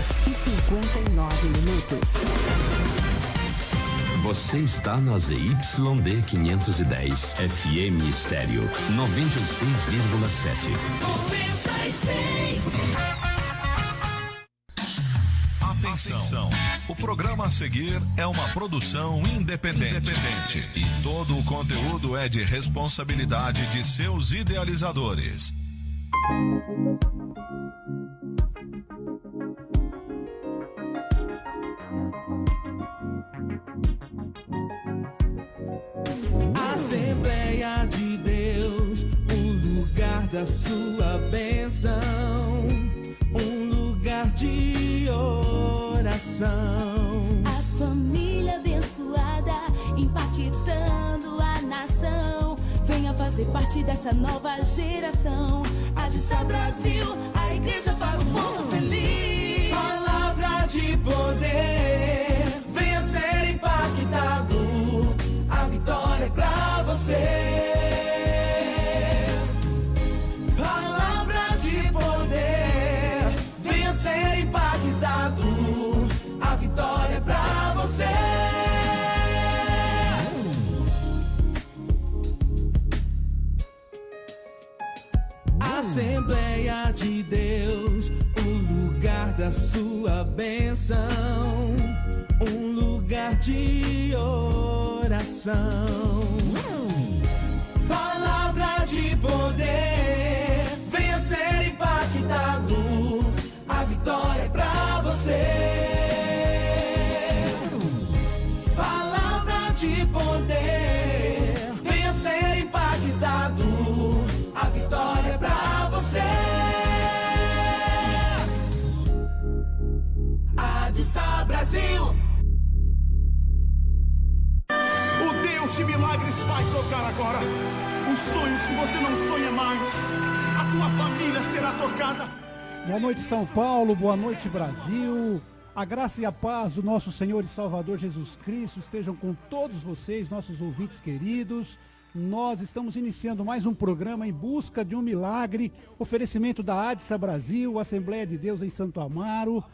10h59. Você está na ZYD 510, FM Estéreo 96,7. Atenção! O programa a seguir é uma produção independente e todo o conteúdo é de responsabilidade de seus idealizadores. Assembleia de Deus, um lugar da sua bênção, um lugar de oração. A família abençoada, impactando a nação. Venha fazer parte dessa nova geração. Adissa Brasil, a igreja para o povo feliz. Palavra de poder, venha ser impactado. A vitória é pra você. Palavra de poder, venha ser impactado. A vitória é pra você. Assembleia de Deus, o lugar da sua bênção, um lugar de oração. Palavra de poder, venha ser impactado. A vitória é pra você. Palavra de poder, venha ser impactado. A vitória é pra você. Adissa Brasil. O Deus de milagres vai tocar agora. Os sonhos que você não sonha mais. A tua família será tocada. Boa noite, São Paulo. Boa noite, Brasil. A graça e a paz do nosso Senhor e Salvador Jesus Cristo estejam com todos vocês, nossos ouvintes queridos. Nós estamos iniciando mais um programa em busca de um milagre, oferecimento da Adissa Brasil, Assembleia de Deus em Santo Amaro,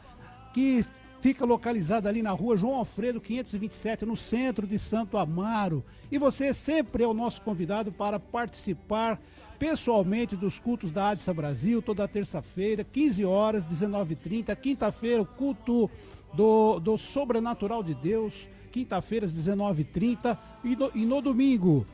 que fica localizada ali na rua João Alfredo 527, no centro de Santo Amaro. E você sempre é o nosso convidado para participar pessoalmente dos cultos da Adissa Brasil, toda terça-feira, 15 horas, 19h30. Quinta-feira, o culto do Sobrenatural de Deus, quinta-feira, às 19h30. E no domingo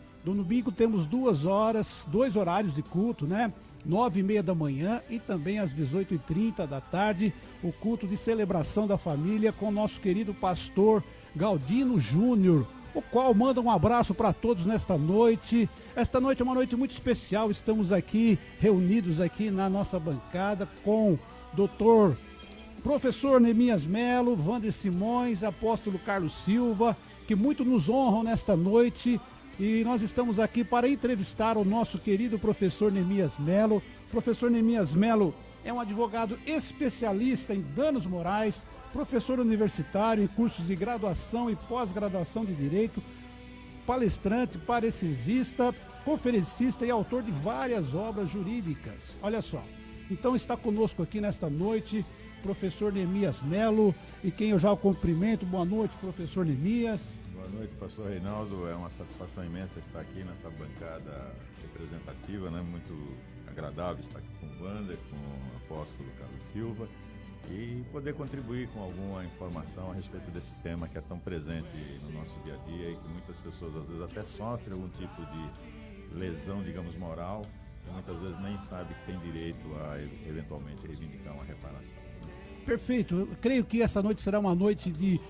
temos 2 horas, 2 horários de culto, né? 9h30 da manhã e também às 18h30 da tarde, o culto de celebração da família com o nosso querido pastor Galdino Júnior, o qual manda um abraço para todos nesta noite. Esta noite é uma noite muito especial, estamos aqui reunidos aqui na nossa bancada com doutor professor Neemias Melo, Wander Simões, apóstolo Carlos Silva, que muito nos honram nesta noite. E nós estamos aqui para entrevistar o nosso querido professor Neemias Melo. O professor Neemias Melo é um advogado especialista em danos morais, professor universitário em cursos de graduação e pós-graduação de Direito, palestrante, parecesista, conferencista e autor de várias obras jurídicas. Olha só, então está conosco aqui nesta noite professor Neemias Melo, e quem eu já o cumprimento. Boa noite, professor Neemias. Boa noite, pastor Reinaldo. É uma satisfação imensa estar aqui nessa bancada representativa, né? Muito agradável estar aqui com o Wander, com o apóstolo Carlos Silva e poder contribuir com alguma informação a respeito desse tema que é tão presente no nosso dia a dia e que muitas pessoas às vezes até sofrem algum tipo de lesão, digamos, moral, e muitas vezes nem sabe que tem direito a eventualmente reivindicar uma reparação. Perfeito. Eu creio que essa noite será uma noite de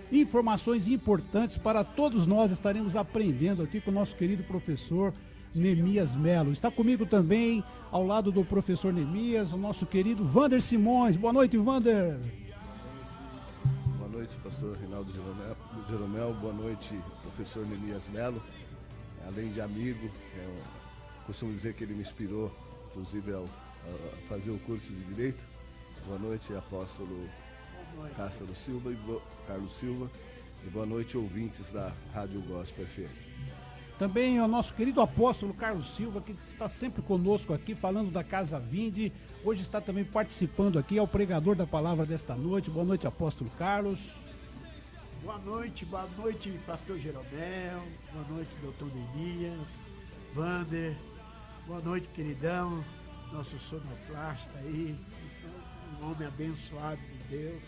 informações importantes para todos nós. Estaremos aprendendo aqui com o nosso querido professor Neemias Melo. Está comigo também, ao lado do professor Neemias, o nosso querido Wander Simões. Boa noite, Wander. Boa noite, pastor Reinaldo Jeromel. Boa noite, professor Neemias Melo. Além de amigo, costumo dizer que ele me inspirou, inclusive, a fazer o curso de Direito. Boa noite, apóstolo Carlos Silva, e boa noite, ouvintes da Rádio Gospel FM. Também ao nosso querido apóstolo Carlos Silva, que está sempre conosco aqui, falando da Casa Vinde. Hoje está também participando aqui, é o pregador da palavra desta noite. Boa noite, apóstolo Carlos. Boa noite, pastor Jeromel. Boa noite, doutor Neemias, Wander. Boa noite, queridão, nosso sonoplasta aí, um homem abençoado de Deus.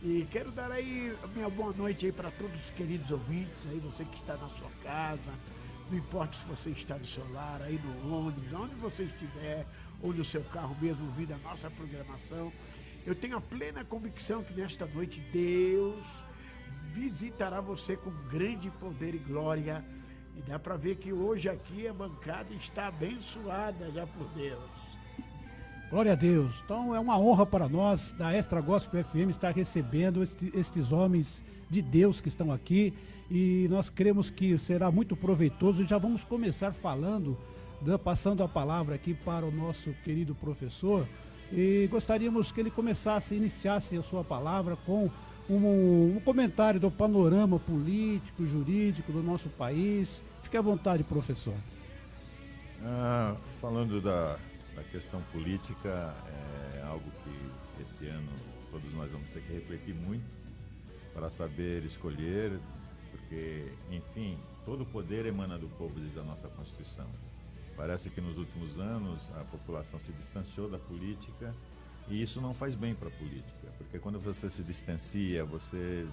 E quero dar aí a minha boa noite aí para todos os queridos ouvintes aí, você que está na sua casa, não importa se você está no celular, aí no ônibus, onde você estiver, ou no seu carro mesmo, ouvindo a nossa programação. Eu tenho a plena convicção que nesta noite Deus visitará você com grande poder e glória. E dá para ver que hoje aqui a bancada está abençoada já por Deus. Glória a Deus. Então é uma honra para nós da Extra Gospel FM estar recebendo estes homens de Deus que estão aqui, e nós cremos que será muito proveitoso. E já vamos começar falando, passando a palavra aqui para o nosso querido professor, e gostaríamos que ele iniciasse a sua palavra com um comentário do panorama político, jurídico do nosso país. Fique à vontade, professor. Falando da questão política, é algo que esse ano todos nós vamos ter que refletir muito para saber escolher, porque, enfim, todo o poder emana do povo, diz a nossa Constituição. Parece que nos últimos anos a população se distanciou da política, e isso não faz bem para a política, porque quando você se distancia, você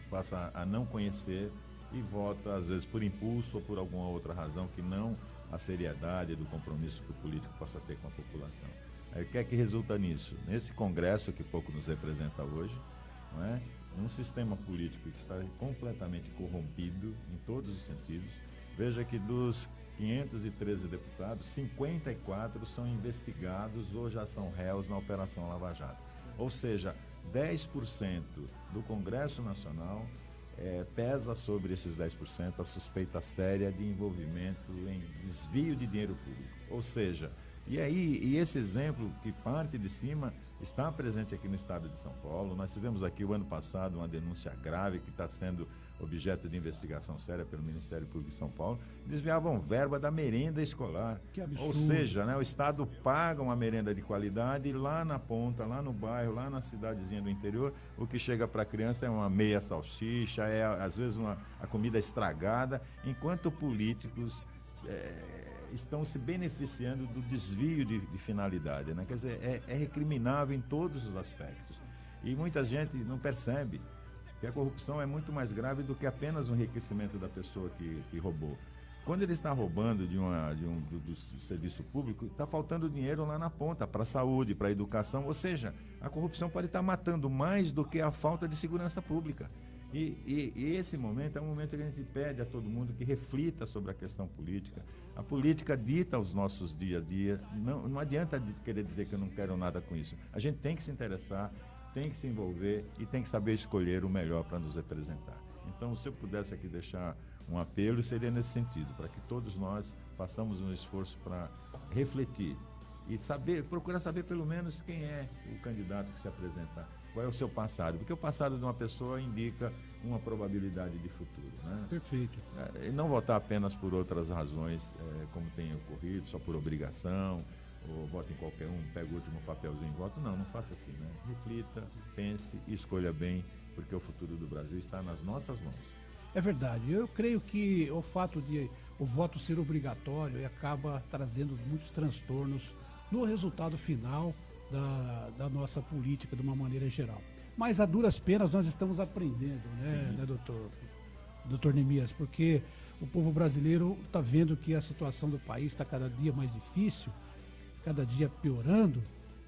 passa a não conhecer e vota, às vezes, por impulso ou por alguma outra razão que não a seriedade do compromisso que o político possa ter com a população. Aí, o que é que resulta nisso? Nesse Congresso que pouco nos representa hoje, não é? Um sistema político que está completamente corrompido em todos os sentidos. Veja que dos 513 deputados, 54 são investigados ou já são réus na Operação Lava Jato. Ou seja, 10% do Congresso Nacional pesa sobre esses 10% a suspeita séria de envolvimento em desvio de dinheiro público. Ou seja, e esse exemplo que parte de cima está presente aqui no estado de São Paulo. Nós tivemos aqui o ano passado uma denúncia grave que está sendo objeto de investigação séria pelo Ministério Público de São Paulo. Desviavam verba da merenda escolar. Que absurdo. Ou seja, né, o Estado paga uma merenda de qualidade e lá na ponta, lá no bairro, lá na cidadezinha do interior, o que chega para a criança é uma meia salsicha, às vezes a comida estragada, enquanto políticos estão se beneficiando do desvio de finalidade, né? Quer dizer, é recriminável em todos os aspectos. E muita gente não percebe que a corrupção é muito mais grave do que apenas o enriquecimento da pessoa que roubou. Quando ele está roubando do serviço público, está faltando dinheiro lá na ponta, para a saúde, para a educação, ou seja, a corrupção pode estar matando mais do que a falta de segurança pública. E esse momento é um momento que a gente pede a todo mundo que reflita sobre a questão política. A política dita os nossos dia a dia, não adianta querer dizer que eu não quero nada com isso. A gente tem que se interessar, tem que se envolver e tem que saber escolher o melhor para nos representar. Então, se eu pudesse aqui deixar um apelo, seria nesse sentido, para que todos nós façamos um esforço para refletir e procurar saber pelo menos quem é o candidato que se apresenta, qual é o seu passado, porque o passado de uma pessoa indica uma probabilidade de futuro, né? Perfeito. E não votar apenas por outras razões, como tem ocorrido, só por obrigação, ou vote em qualquer um, pega o último papelzinho e voto. Não faça assim, né? Reflita, pense e escolha bem, porque o futuro do Brasil está nas nossas mãos. É verdade. Eu creio que o fato de o voto ser obrigatório acaba trazendo muitos transtornos no resultado final da nossa política de uma maneira geral. Mas a duras penas nós estamos aprendendo, né doutor Neemias? Porque o povo brasileiro está vendo que a situação do país está cada dia mais difícil, cada dia piorando,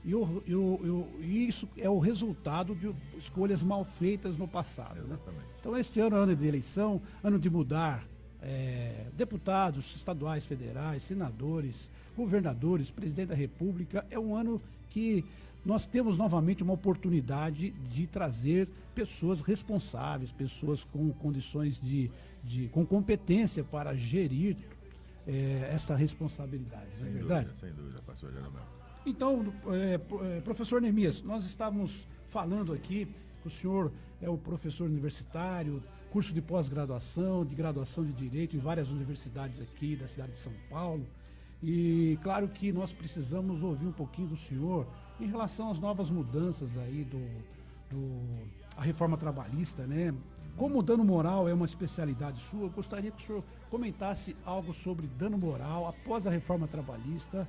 e isso é o resultado de escolhas mal feitas no passado. Exatamente. Né? Então este ano é ano de eleição, ano de mudar deputados estaduais, federais, senadores, governadores, presidente da República. É um ano que nós temos novamente uma oportunidade de trazer pessoas responsáveis, pessoas com condições com competência para gerir essa responsabilidade, não é verdade? Sem dúvida, pastor Jeromel. Então, professor Neemias, nós estávamos falando aqui que o senhor é o professor universitário, curso de pós-graduação, de graduação de Direito em várias universidades aqui da cidade de São Paulo. E claro que nós precisamos ouvir um pouquinho do senhor em relação às novas mudanças aí a reforma trabalhista, né? Como o dano moral é uma especialidade sua, eu gostaria que o senhor comentasse algo sobre dano moral após a reforma trabalhista.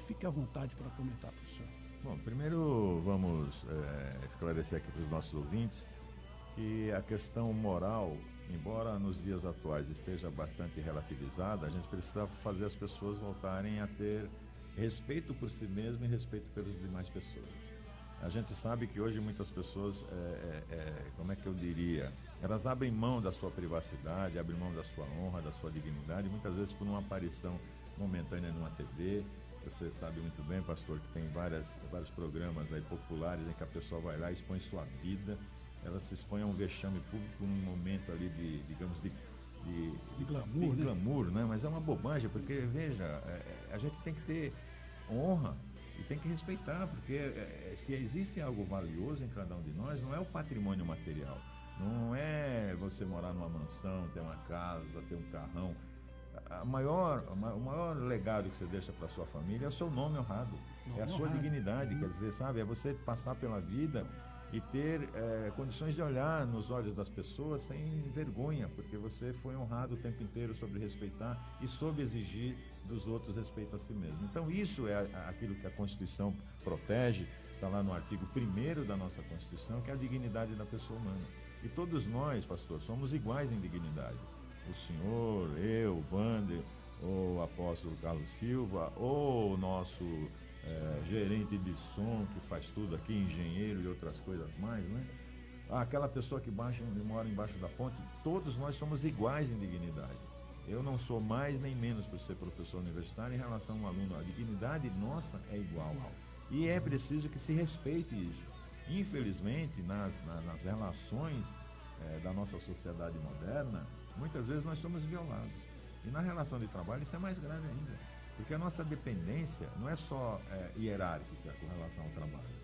Fique à vontade para comentar, professor. Bom, primeiro vamos esclarecer aqui para os nossos ouvintes que a questão moral, embora nos dias atuais esteja bastante relativizada, a gente precisa fazer as pessoas voltarem a ter respeito por si mesmo e respeito pelas demais pessoas. A gente sabe que hoje muitas pessoas, como é que eu diria, elas abrem mão da sua privacidade, abrem mão da sua honra, da sua dignidade, muitas vezes por uma aparição momentânea numa TV. Você sabe muito bem, pastor, que tem vários programas aí populares em que a pessoa vai lá e expõe sua vida, ela se expõe a um vexame público num momento ali de glamour, né? Mas é uma bobagem, porque, veja, a gente tem que ter honra e tem que respeitar, porque se existe algo valioso em cada um de nós, não é o patrimônio material, não é você morar numa mansão, ter uma casa, ter um carrão. O maior legado que você deixa para sua família é o seu nome honrado, é a sua dignidade, quer dizer, sabe, é você passar pela vida e ter condições de olhar nos olhos das pessoas sem vergonha, porque você foi honrado o tempo inteiro sobre respeitar e soube exigir dos outros respeito a si mesmo. Então isso é aquilo que a Constituição protege, está lá no artigo 1º da nossa Constituição, que é a dignidade da pessoa humana. E todos nós, pastor, somos iguais em dignidade. O senhor, eu, Wander, o apóstolo Carlos Silva, ou o nosso gerente de som, que faz tudo aqui, engenheiro e outras coisas mais, né? Aquela pessoa que mora embaixo da ponte, todos nós somos iguais em dignidade. Eu não sou mais nem menos por ser professor universitário em relação a um aluno. A dignidade nossa é igual. E é preciso que se respeite isso. Infelizmente, nas relações da nossa sociedade moderna, muitas vezes nós somos violados. E na relação de trabalho isso é mais grave ainda. Porque a nossa dependência não é só hierárquica com relação ao trabalho.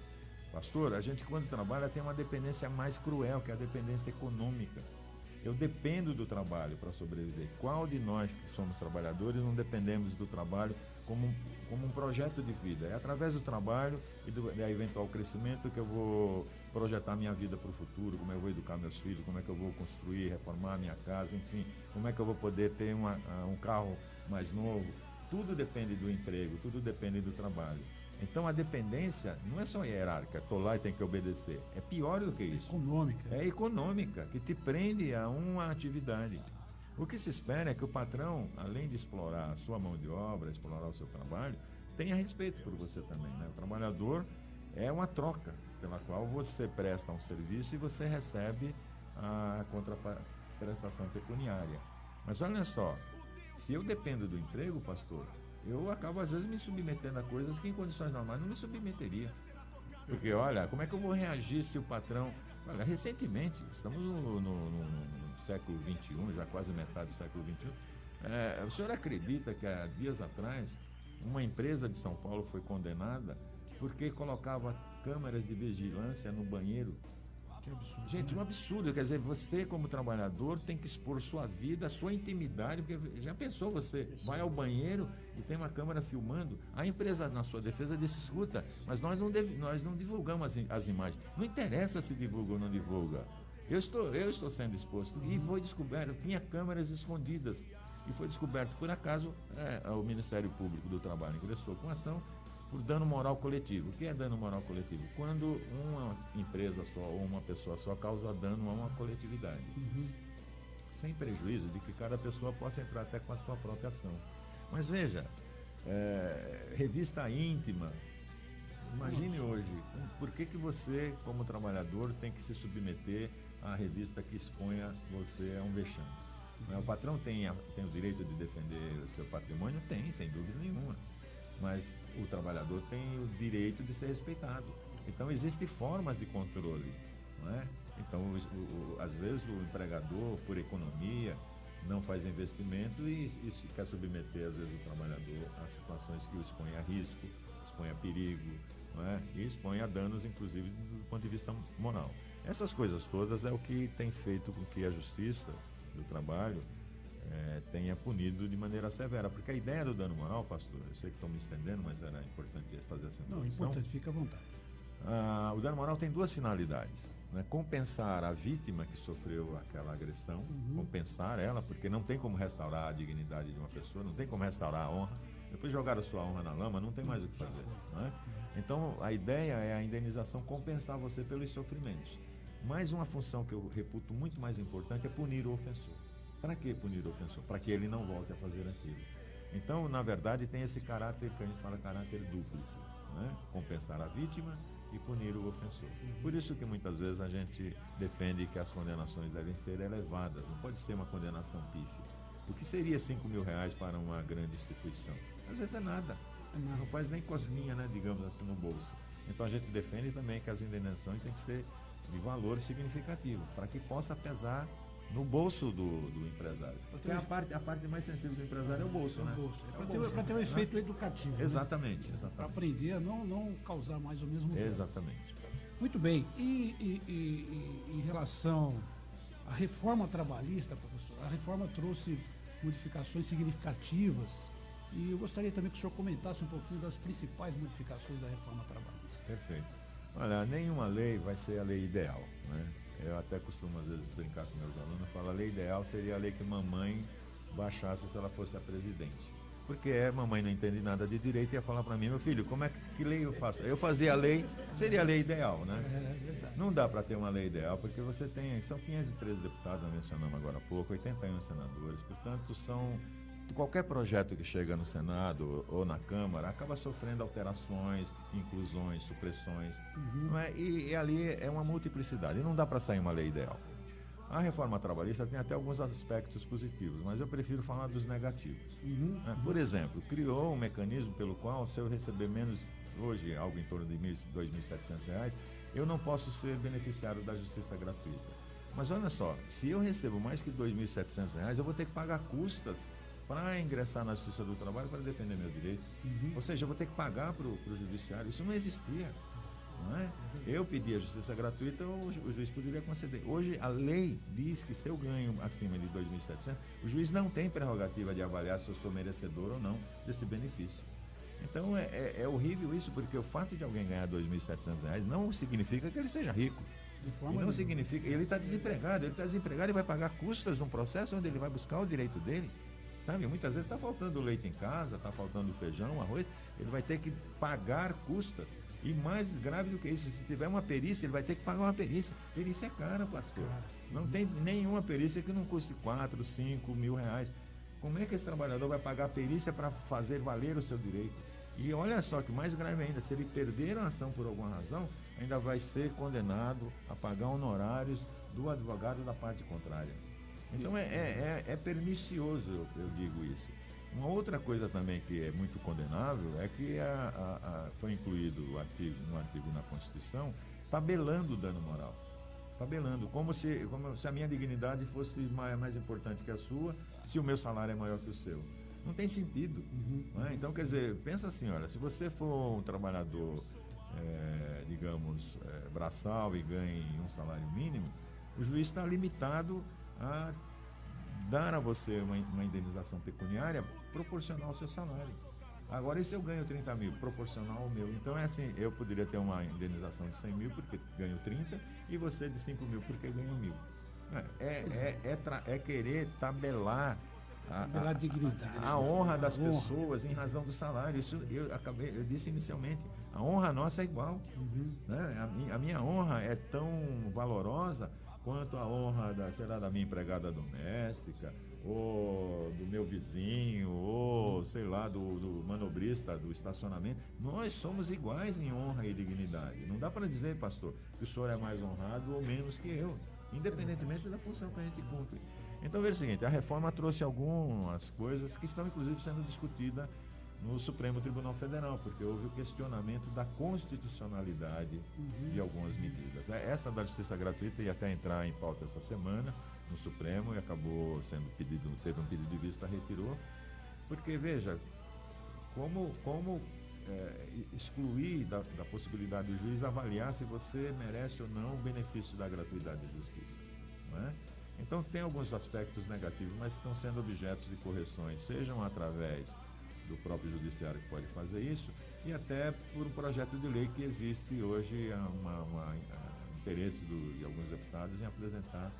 Pastor, a gente quando trabalha tem uma dependência mais cruel, que é a dependência econômica. Eu dependo do trabalho para sobreviver. Qual de nós que somos trabalhadores não dependemos do trabalho como um projeto de vida? É através do trabalho e do eventual crescimento que eu vou projetar minha vida para o futuro, como eu vou educar meus filhos, como é que eu vou construir, reformar minha casa, enfim, como é que eu vou poder ter um carro mais novo. Tudo depende do emprego, tudo depende do trabalho. Então a dependência não é só hierárquica, estou lá e tenho que obedecer. É pior do que isso. É econômica, que te prende a uma atividade. O que se espera é que o patrão, além de explorar a sua mão de obra, explorar o seu trabalho, tenha respeito por você também, né? O trabalhador é uma troca pela qual você presta um serviço e você recebe a contraprestação pecuniária. Mas olha só, se eu dependo do emprego, pastor, eu acabo às vezes me submetendo a coisas que em condições normais não me submeteria. Porque olha, como é que eu vou reagir se o patrão... Olha, recentemente, estamos no século XXI, já quase metade do século XXI, o senhor acredita que há dias atrás uma empresa de São Paulo foi condenada porque colocava câmeras de vigilância no banheiro? Que absurdo. Gente, um absurdo. Quer dizer, você como trabalhador tem que expor sua vida, sua intimidade, porque já pensou, você vai ao banheiro e tem uma câmera filmando? A empresa, na sua defesa, disse, escuta, mas nós não divulgamos as imagens. Não interessa se divulga ou não divulga. Eu estou sendo exposto. E foi descoberto, tinha câmeras escondidas. E foi descoberto, por acaso, o Ministério Público do Trabalho ingressou com ação por dano moral coletivo. O que é dano moral coletivo? Quando uma empresa só ou uma pessoa só causa dano a uma coletividade. Sem prejuízo de que cada pessoa possa entrar até com a sua própria ação. Mas veja, revista íntima. Imagine hoje, por que você, como trabalhador, tem que se submeter à revista que exponha você a um vexame? O patrão tem o direito de defender o seu patrimônio? Tem, sem dúvida nenhuma. Mas o trabalhador tem o direito de ser respeitado. Então existem formas de controle, não é? Então às vezes o empregador, por economia, não faz investimento e quer submeter às vezes o trabalhador a situações que o expõem a risco, expõem a perigo, não é? E expõem a danos inclusive do ponto de vista moral. Essas coisas todas é o que tem feito com que a Justiça do Trabalho tenha punido de maneira severa. Porque a ideia do dano moral, pastor, eu sei que estou me estendendo, mas era importante fazer essa introdução. Não, importante, fica à vontade. O dano moral tem duas finalidades, né? Compensar a vítima que sofreu aquela agressão, compensar ela, porque não tem como restaurar a dignidade de uma pessoa, não tem como restaurar a honra. Depois jogaram a sua honra na lama, não tem mais o que fazer, não é? Então a ideia é a indenização compensar você pelos sofrimentos. Mas uma função que eu reputo muito mais importante é punir o ofensor. Para que punir o ofensor? Para que ele não volte a fazer aquilo. Então, na verdade, tem esse caráter que a gente fala caráter dúplice, né? Compensar a vítima e punir o ofensor. Por isso que muitas vezes a gente defende que as condenações devem ser elevadas, não pode ser uma condenação pífia. O que seria R$5.000 para uma grande instituição? Às vezes é nada, não faz nem cosminha, né, digamos assim, no bolso. Então a gente defende também que as indenizações têm que ser de valor significativo, para que possa pesar no bolso do empresário. Porque a parte mais sensível do empresário é o bolso, né? Para ter um efeito educativo. Exatamente, né? exatamente. Para aprender a não causar mais o mesmo dano. Exatamente. Muito bem. E em relação à reforma trabalhista, professor, a reforma trouxe modificações significativas e eu gostaria também que o senhor comentasse um pouquinho das principais modificações da reforma trabalhista. Perfeito. Olha, nenhuma lei vai ser a lei ideal, né? Eu até costumo às vezes brincar com meus alunos, falo, a lei ideal seria a lei que mamãe baixasse se ela fosse a presidente. Porque mamãe não entende nada de direito e ia falar para mim, meu filho, que lei eu faço? Eu fazia a lei, seria a lei ideal, né? Não dá para ter uma lei ideal, porque você tem, são 513 deputados, nós mencionamos agora há pouco, 81 senadores, portanto qualquer projeto que chega no Senado ou na Câmara acaba sofrendo alterações, inclusões, supressões, não é? E ali é uma multiplicidade, e não dá para sair uma lei ideal. A reforma trabalhista tem até alguns aspectos positivos, mas eu prefiro falar dos negativos. Por exemplo, criou um mecanismo pelo qual, se eu receber menos, hoje algo em torno de R$ 2.700, eu não posso ser beneficiário da justiça gratuita. Mas olha só, se eu recebo mais que R$ 2.700, eu vou ter que pagar custas para ingressar na Justiça do Trabalho para defender meu direito. Ou seja, eu vou ter que pagar para o judiciário. Isso não existia. Não é? Eu pedi a justiça gratuita, o juiz poderia conceder. Hoje a lei diz que se eu ganho acima de 2.700, o juiz não tem prerrogativa de avaliar se eu sou merecedor ou não desse benefício. Então é horrível isso, porque o fato de alguém ganhar 2.700 não significa que ele seja rico. Não significa, ele está desempregado e vai pagar custas num processo onde ele vai buscar o direito dele. Sabe, muitas vezes está faltando leite em casa, está faltando feijão, arroz, ele vai ter que pagar custas. E mais grave do que isso, se tiver uma perícia, ele vai ter que pagar uma perícia. Perícia é cara, pastor. Não tem nenhuma perícia que não custe 4, 5 mil reais. Como é que esse trabalhador vai pagar a perícia para fazer valer o seu direito? E olha só que mais grave ainda, se ele perder a ação por alguma razão, ainda vai ser condenado a pagar honorários do advogado da parte contrária. Então é pernicioso, eu digo isso. Uma outra coisa também que é muito condenável é que foi incluído um artigo na Constituição tabelando o dano moral. Tabelando, como se a minha dignidade fosse mais importante que a sua, se o meu salário é maior que o seu. Não tem sentido. Né? Então, quer dizer, pensa assim, olha, se você for um trabalhador, digamos, braçal e ganhe um salário mínimo, o juiz está limitado a dar a você uma indenização pecuniária proporcional ao seu salário. Agora, e se eu ganho 30 mil, proporcional ao meu? Então é assim, eu poderia ter uma indenização de 100 mil porque ganho 30 e você de 5 mil porque ganha 1.000. É querer tabelar a honra das pessoas em razão do salário. Isso eu disse inicialmente, a honra nossa é igual. Né? A minha honra é tão valorosa quanto a honra da minha empregada doméstica, ou do meu vizinho, ou sei lá, do manobrista do estacionamento. Nós somos iguais em honra e dignidade. Não dá para dizer, pastor, que o senhor é mais honrado ou menos que eu, independentemente da função que a gente cumpre. Então veja o seguinte, a reforma trouxe algumas coisas que estão inclusive sendo discutidas no Supremo Tribunal Federal, porque houve o questionamento da constitucionalidade de algumas medidas. Essa da justiça gratuita ia até entrar em pauta essa semana no Supremo e acabou sendo teve um pedido de vista, retirou, porque veja, como excluir da possibilidade do juiz avaliar se você merece ou não o benefício da gratuidade de justiça. Não é? Então, tem alguns aspectos negativos, mas estão sendo objetos de correções, sejam através do próprio judiciário que pode fazer isso, e até por um projeto de lei que existe hoje, interesse de alguns deputados em apresentar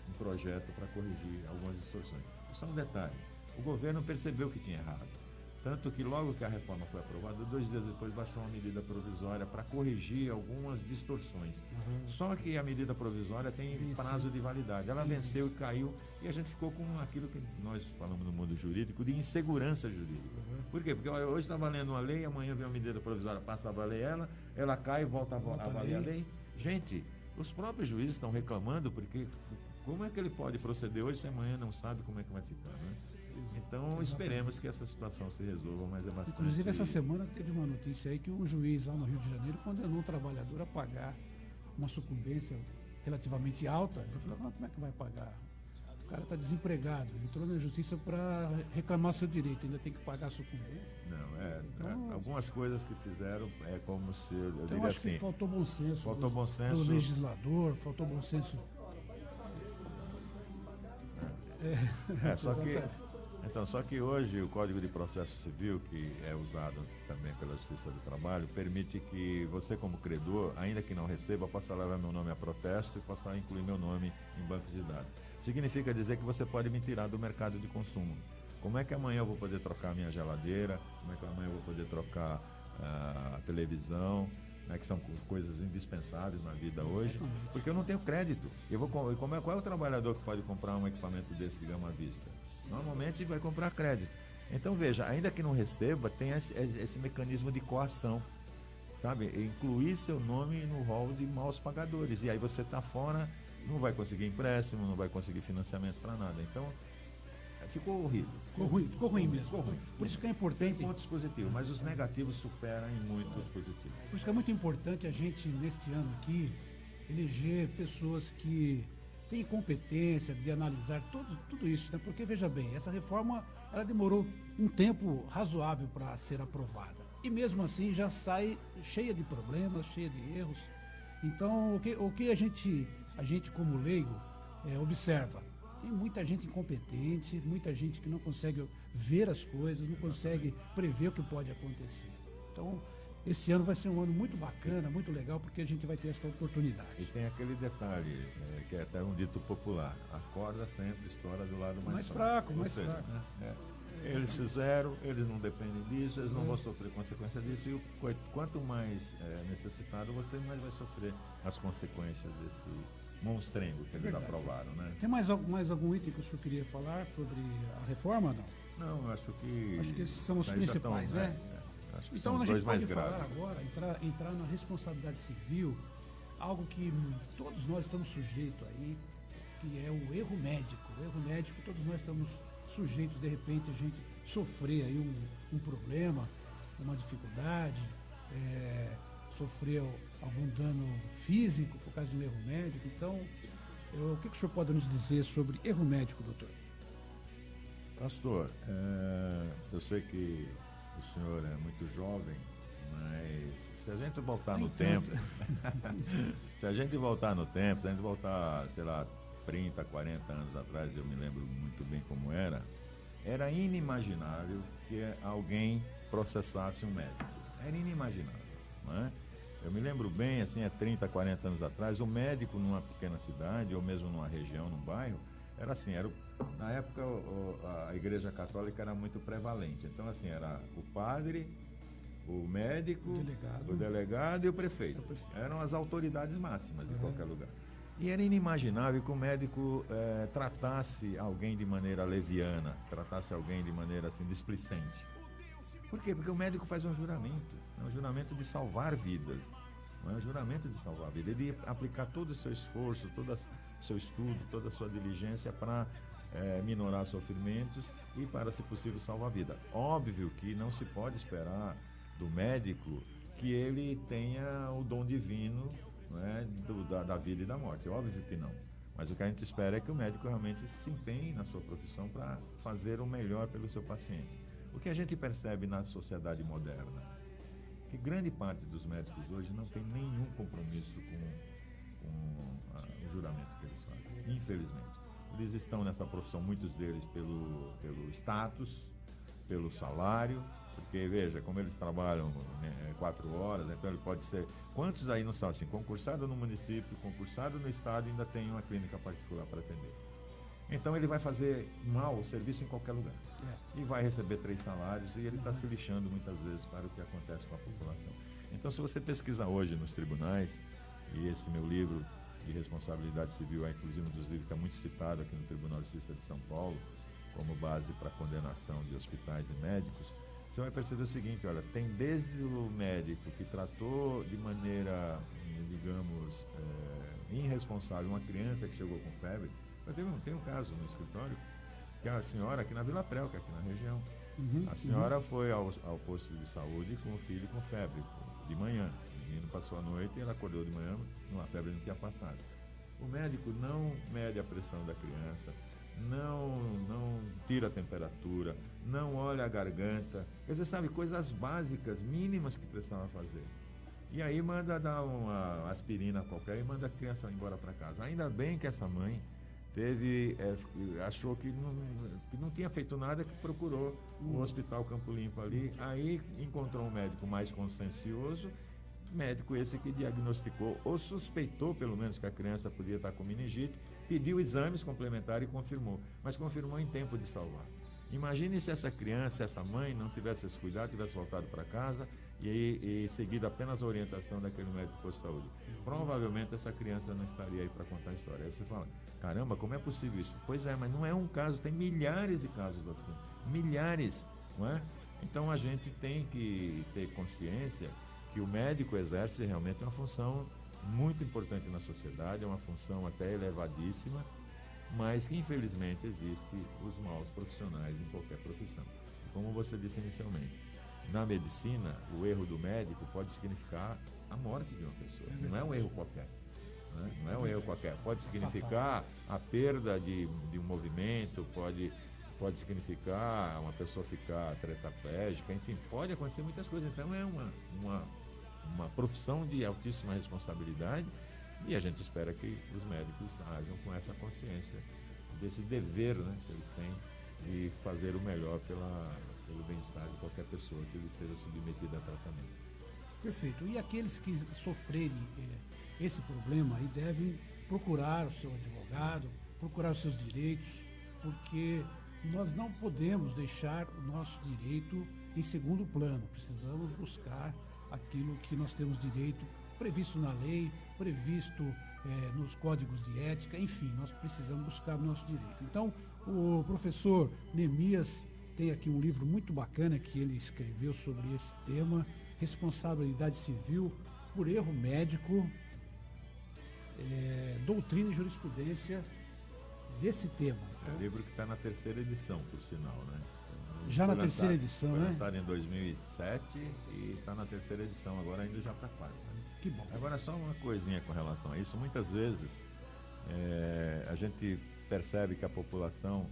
um projeto para corrigir algumas distorções. Só um detalhe, o governo percebeu que tinha errado, tanto que logo que a reforma foi aprovada, 2 dias depois baixou uma medida provisória para corrigir algumas distorções. Só que a medida provisória tem prazo de validade, ela venceu e caiu, e a gente ficou com aquilo que nós falamos no mundo jurídico, de insegurança jurídica. Por quê? Porque hoje está valendo uma lei, amanhã vem uma medida provisória, passa a valer ela cai e volta a valer a lei. Gente, os próprios juízes estão reclamando, porque como é que ele pode proceder hoje se amanhã não sabe como é que vai ficar, né? Então, esperemos que essa situação se resolva, mas é bastante... Inclusive, essa semana teve uma notícia aí que um juiz lá no Rio de Janeiro condenou um trabalhador a pagar uma sucumbência relativamente alta. Ele falou, como é que vai pagar? O cara está desempregado, entrou na justiça para reclamar seu direito, ainda tem que pagar a sucumbência. Não, algumas coisas que fizeram é como se, eu então, diria acho assim... que faltou bom senso. Faltou bom senso. Do legislador, faltou bom senso... Só que hoje o Código de Processo Civil, que é usado também pela Justiça do Trabalho, permite que você, como credor, ainda que não receba, possa levar meu nome a protesto e possa incluir meu nome em bancos de dados. Significa dizer que você pode me tirar do mercado de consumo. Como é que amanhã eu vou poder trocar minha geladeira? Como é que amanhã eu vou poder trocar a televisão? Né, que são coisas indispensáveis na vida hoje, porque eu não tenho crédito. Qual é o trabalhador que pode comprar um equipamento desse de gama à vista? Normalmente vai comprar crédito. Então veja, ainda que não receba, tem esse mecanismo de coação, sabe? Incluir seu nome no rol de maus pagadores. E aí você está fora, não vai conseguir empréstimo, não vai conseguir financiamento para nada. Então ficou horrível. Ficou ruim mesmo. Ficou ruim. Por isso que é importante... Tem pontos positivos, mas os negativos superam em muito os positivos. Por isso que é muito importante a gente, neste ano aqui, eleger pessoas que têm competência de analisar tudo isso, né? Porque, veja bem, essa reforma, ela demorou um tempo razoável para ser aprovada. E mesmo assim já sai cheia de problemas, cheia de erros. Então, o que a gente como leigo, observa? Tem muita gente incompetente, muita gente que não consegue ver as coisas, não consegue prever o que pode acontecer. Então, esse ano vai ser um ano muito bacana, muito legal, porque a gente vai ter essa oportunidade. E tem aquele detalhe, que é até um dito popular, a corda sempre estoura do lado mais fraco. Mais fraco. Né? Eles fizeram, eles não dependem disso, eles não vão sofrer consequência disso, e quanto mais necessitado você, mais vai sofrer as consequências desse monstrengo que eles aprovaram, né? Tem mais algum item que o senhor queria falar sobre a reforma, não? Não, eu acho que esses são os principais, né? Acho que então são a os gente dois mais pode falar graves. agora, entrar na responsabilidade civil, algo que todos nós estamos sujeitos aí, que é o erro médico. O erro médico, todos nós estamos sujeitos, de repente, a gente sofrer aí um problema, uma dificuldade, sofreu algum dano físico por causa de um erro médico. Então, o que o senhor pode nos dizer sobre erro médico, doutor? Pastor, eu sei que o senhor é muito jovem, mas se a gente voltar no tempo, se a gente voltar, sei lá, 30, 40 anos atrás, eu me lembro muito bem como era inimaginável que alguém processasse um médico. Era inimaginável, não é? Eu me lembro bem, assim, há 30, 40 anos atrás, o médico numa pequena cidade, ou mesmo numa região, num bairro, era assim, na época a Igreja Católica era muito prevalente. Então, assim, era o padre, o médico, o delegado e o prefeito. Eram as autoridades máximas de qualquer lugar. E era inimaginável que o médico tratasse alguém de maneira leviana, tratasse alguém de maneira, assim, displicente. Por quê? Porque o médico faz um juramento de salvar vidas. Não é um juramento de salvar vidas. Ele ia aplicar todo o seu esforço, todo o seu estudo, toda a sua diligência para minorar sofrimentos e para, se possível, salvar a vida. Óbvio que não se pode esperar do médico que ele tenha o dom divino, né, da vida e da morte. Óbvio que não. Mas o que a gente espera é que o médico realmente se empenhe na sua profissão para fazer o melhor pelo seu paciente. O que a gente percebe na sociedade moderna? que grande parte dos médicos hoje não tem nenhum compromisso com o juramento que eles fazem, infelizmente. Eles estão nessa profissão, muitos deles, pelo status, pelo salário, porque, veja, como eles trabalham 4 horas, então ele pode ser... Quantos aí não são assim? Concursado no município, concursado no estado, ainda tem uma clínica particular para atender. Então ele vai fazer mal o serviço em qualquer lugar. E vai receber 3 salários, e ele está se lixando muitas vezes para o que acontece com a população. Então, se você pesquisar hoje nos tribunais, e esse meu livro de responsabilidade civil é inclusive um dos livros que está muito citado aqui no Tribunal de Justiça de São Paulo, como base para condenação de hospitais e médicos, você vai perceber o seguinte, olha, tem desde o médico que tratou de maneira, digamos, irresponsável uma criança que chegou com febre. Tem um caso no escritório, que a senhora aqui na Vila Prel, que é aqui na região, a senhora foi ao posto de saúde com o filho com febre, de manhã. O menino passou a noite e ela acordou de manhã, a febre não tinha passado. O médico não mede a pressão da criança, não tira a temperatura, não olha a garganta. Quer dizer, sabe, coisas básicas, mínimas que precisava fazer. E aí manda dar uma aspirina qualquer e manda a criança embora para casa. Ainda bem que essa mãe achou que não tinha feito nada, que procurou o Hospital Campo Limpo ali, aí encontrou um médico mais consciencioso, médico esse que diagnosticou, ou suspeitou pelo menos que a criança podia estar com meningite, pediu exames complementares e confirmou, mas confirmou em tempo de salvar. Imagine se essa criança, essa mãe não tivesse esse cuidado, tivesse voltado para casa e seguido apenas a orientação daquele médico de posto de saúde. Provavelmente essa criança não estaria aí para contar a história. Aí você fala, caramba, como é possível isso? Pois é, mas não é um caso, tem milhares de casos assim, milhares, não é? Então a gente tem que ter consciência que o médico exerce realmente uma função muito importante na sociedade, é uma função até elevadíssima, mas que infelizmente existe os maus profissionais em qualquer profissão. Como você disse inicialmente, na medicina, o erro do médico pode significar a morte de uma pessoa, não é um erro qualquer. Né? Não é um erro qualquer, pode significar a perda de um movimento, pode significar uma pessoa ficar tetraplégica, enfim, pode acontecer muitas coisas. Então é uma profissão de altíssima responsabilidade e a gente espera que os médicos ajam com essa consciência desse dever, né, que eles têm de fazer o melhor pelo bem-estar de qualquer pessoa que seja submetida a tratamento. Perfeito. E aqueles que sofrerem esse problema aí devem procurar o seu advogado, procurar os seus direitos, porque nós não podemos deixar o nosso direito em segundo plano. Precisamos buscar aquilo que nós temos direito previsto na lei, previsto nos códigos de ética, enfim, nós precisamos buscar o nosso direito. Então, o professor Neemias tem aqui um livro muito bacana que ele escreveu sobre esse tema, responsabilidade civil por erro médico, doutrina e jurisprudência desse tema. É um livro que está na 3ª edição, por sinal, né? Já na 3ª edição, foi né? Foi lançado em 2007 e está na 3ª edição, agora indo já para a 4ª. Né? Que bom. Agora, só uma coisinha com relação a isso. Muitas vezes a gente percebe que a população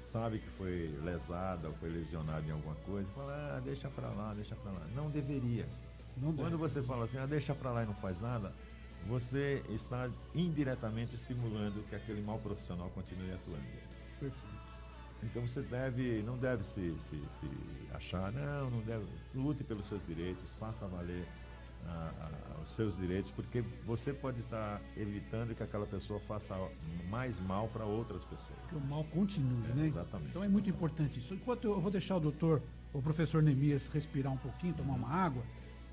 sabe que foi lesada ou foi lesionada em alguma coisa e fala, deixa para lá, deixa para lá. Não deveria. Quando você fala assim, deixa para lá e não faz nada, você está indiretamente estimulando que aquele mau profissional continue atuando. Perfeito. Então você não deve se achar, não deve, lute pelos seus direitos, faça valer os seus direitos, porque você pode estar evitando que aquela pessoa faça mais mal para outras pessoas. Que o mal continue, né? Exatamente. Então é muito importante isso. Enquanto eu vou deixar o professor Neemias respirar um pouquinho, tomar uma água,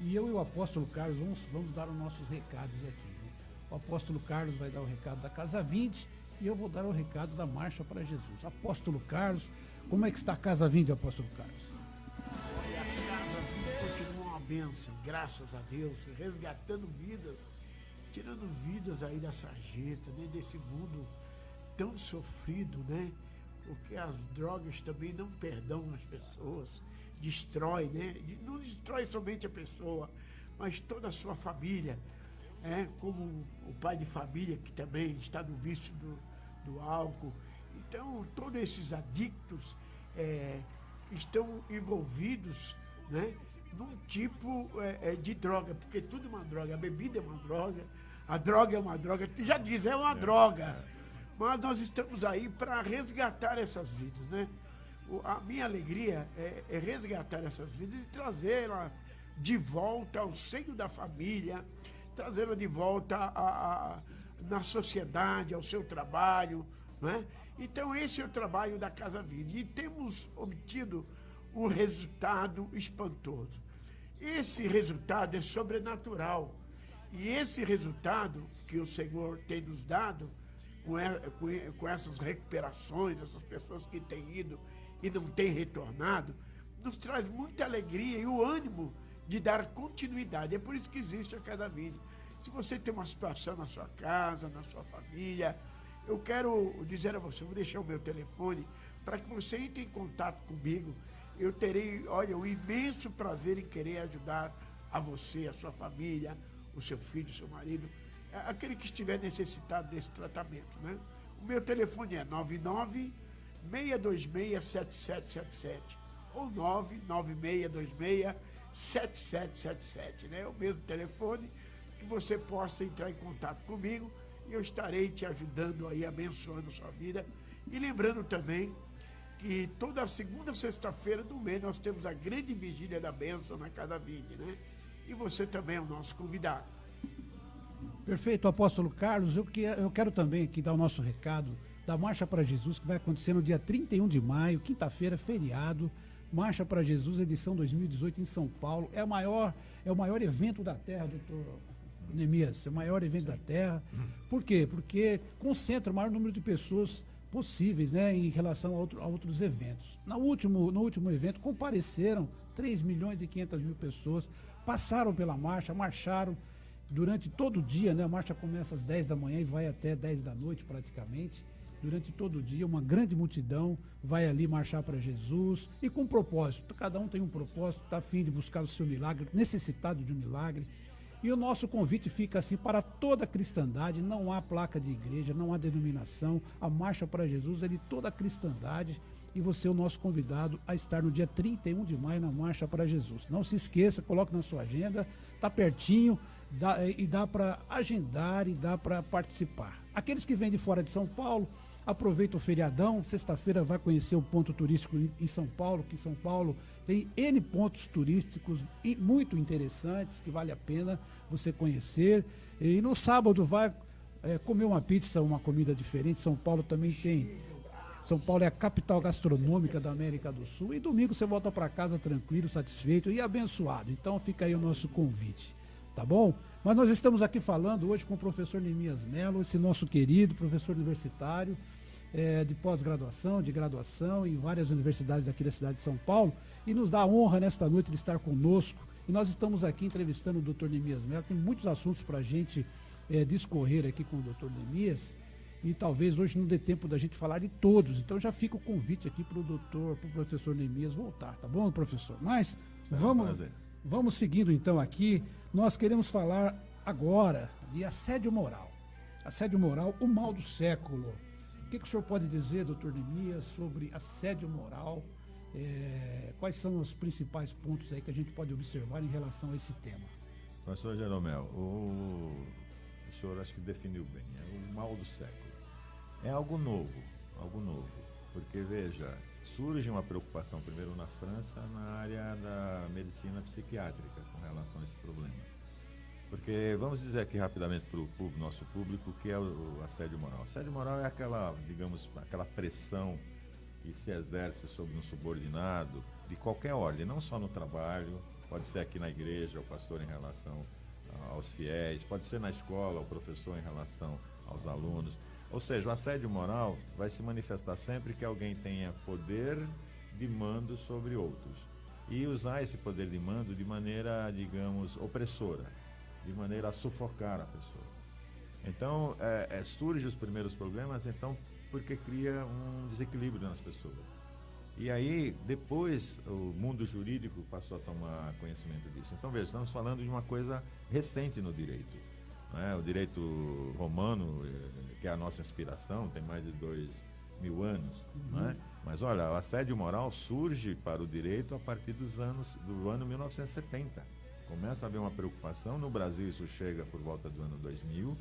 e eu e o apóstolo Carlos vamos dar os nossos recados aqui. Né? O apóstolo Carlos vai dar o recado da Casa 20 e eu vou dar o recado da Marcha para Jesus. Apóstolo Carlos, como é que está a Casa 20, apóstolo Carlos? Olha, a Casa 20 continua uma bênção, graças a Deus, resgatando vidas, tirando vidas aí da sarjeta, né, desse mundo tão sofrido, né? Porque as drogas também não perdoam as pessoas, destrói, né? Não destrói somente a pessoa, mas toda a sua família. Como o pai de família que também está no vício do álcool. Então, todos esses adictos estão envolvidos, né, num tipo de droga, porque tudo é uma droga, a bebida é uma droga, a droga é uma droga, tu já diz, é uma droga. Mas nós estamos aí para resgatar essas vidas, né? A minha alegria é resgatar essas vidas e trazê-las de volta ao seio da família, trazê-la de volta na sociedade, ao seu trabalho, né? Então esse é o trabalho da Casa Verde e temos obtido um resultado espantoso. Esse resultado é sobrenatural e esse resultado que o Senhor tem nos dado com essas recuperações, essas pessoas que têm ido e não têm retornado, nos traz muita alegria e o ânimo de dar continuidade. É por isso que existe a Casa Verde. Se você tem uma situação na sua casa, na sua família, eu quero dizer a você, eu vou deixar o meu telefone para que você entre em contato comigo. Eu terei, olha, um imenso prazer em querer ajudar a você, a sua família, o seu filho, o seu marido, aquele que estiver necessitado desse tratamento, né? O meu telefone é 99-626-7777 ou 99626-7777, né? É o mesmo telefone que você possa entrar em contato comigo e eu estarei te ajudando aí, abençoando a sua vida. E lembrando também que toda segunda sexta-feira do mês nós temos a grande vigília da bênção na Casa Verde, né? E você também é o nosso convidado. Perfeito, apóstolo Carlos. Eu quero também aqui dar o nosso recado da Marcha para Jesus, que vai acontecer no dia 31 de maio, quinta-feira, feriado. Marcha para Jesus, edição 2018 em São Paulo. É o maior evento da Terra, doutor Neemias, é o maior evento da Terra. Por quê? Porque concentra o maior número de pessoas possíveis, né, em relação a outros eventos. No último evento compareceram 3.500.000 pessoas, passaram pela marcha, marcharam durante todo o dia, né? A marcha começa às 10 da manhã e vai até 10 da noite praticamente. Durante todo o dia, uma grande multidão vai ali marchar para Jesus e com um propósito. Cada um tem um propósito, está a fim de buscar o seu milagre, necessitado de um milagre. E o nosso convite fica assim para toda a cristandade, não há placa de igreja, não há denominação, a Marcha para Jesus é de toda a cristandade e você é o nosso convidado a estar no dia 31 de maio na Marcha para Jesus. Não se esqueça, coloque na sua agenda, está pertinho dá para agendar e dá para participar. Aqueles que vêm de fora de São Paulo, aproveita o feriadão, sexta-feira vai conhecer o ponto turístico em São Paulo, que São Paulo tem N pontos turísticos muito interessantes, que vale a pena você conhecer. E no sábado vai comer uma pizza, uma comida diferente. São Paulo também tem. São Paulo é a capital gastronômica da América do Sul. E domingo você volta para casa tranquilo, satisfeito e abençoado. Então fica aí o nosso convite, tá bom? Mas nós estamos aqui falando hoje com o professor Neemias Mello, esse nosso querido professor universitário, de pós-graduação, de graduação em várias universidades aqui da cidade de São Paulo, e nos dá a honra nesta noite de estar conosco. E nós estamos aqui entrevistando o Dr. Neemias Mello. Tem muitos assuntos para a gente discorrer aqui com o Dr. Neemias, e talvez hoje não dê tempo da gente falar de todos. Então já fica o convite aqui para o professor Neemias voltar, tá bom, professor? Mas vamos seguindo então aqui. Nós queremos falar agora de assédio moral. Assédio moral, o mal do século. O que o senhor pode dizer, doutor Neemias, sobre assédio moral? Quais são os principais pontos aí que a gente pode observar em relação a esse tema? Professor Jeromel, o senhor acho que definiu bem. É o mal do século. É algo novo, porque veja, surge uma preocupação primeiro na França, na área da medicina psiquiátrica com relação a esse problema. Porque vamos dizer aqui rapidamente para o nosso público o que é o assédio moral. O assédio moral é aquela, digamos, aquela pressão que se exerce sobre um subordinado de qualquer ordem, não só no trabalho, pode ser aqui na igreja, o pastor em relação aos fiéis, pode ser na escola, o professor em relação aos alunos. Ou seja, o assédio moral vai se manifestar sempre que alguém tenha poder de mando sobre outros e usar esse poder de mando de maneira, digamos, opressora, de maneira a sufocar a pessoa. Então, surgem os primeiros problemas, então, porque cria um desequilíbrio nas pessoas. E aí, depois, o mundo jurídico passou a tomar conhecimento disso. Então, veja, estamos falando de uma coisa recente no direito. O direito romano, que é a nossa inspiração, tem mais de 2.000 anos. Mas olha, o assédio moral surge para o direito a partir do ano 1970. Começa a haver uma preocupação, no Brasil isso chega por volta do ano 2000,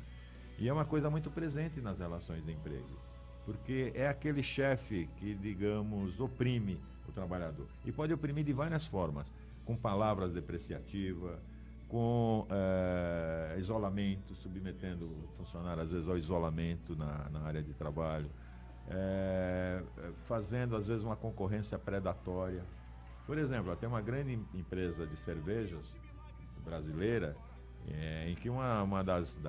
e é uma coisa muito presente nas relações de emprego, porque é aquele chefe que, digamos, oprime o trabalhador, e pode oprimir de várias formas, com palavras depreciativas, com isolamento, submetendo o funcionário às vezes ao isolamento na área de trabalho, fazendo às vezes uma concorrência predatória. Por exemplo, tem uma grande empresa de cervejas brasileira, em que uma das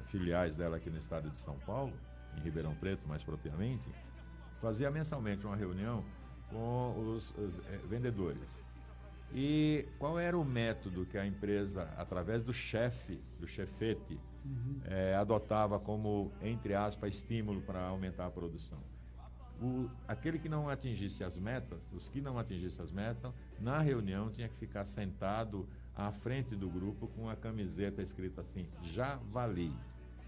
filiais dela aqui no estado de São Paulo, em Ribeirão Preto mais propriamente, fazia mensalmente uma reunião com os vendedores. E qual era o método que a empresa, através do chefete, adotava como, entre aspas, estímulo para aumentar a produção? Aquele que não atingisse as metas, os que não atingissem as metas, na reunião tinha que ficar sentado à frente do grupo com a camiseta escrita assim, javali.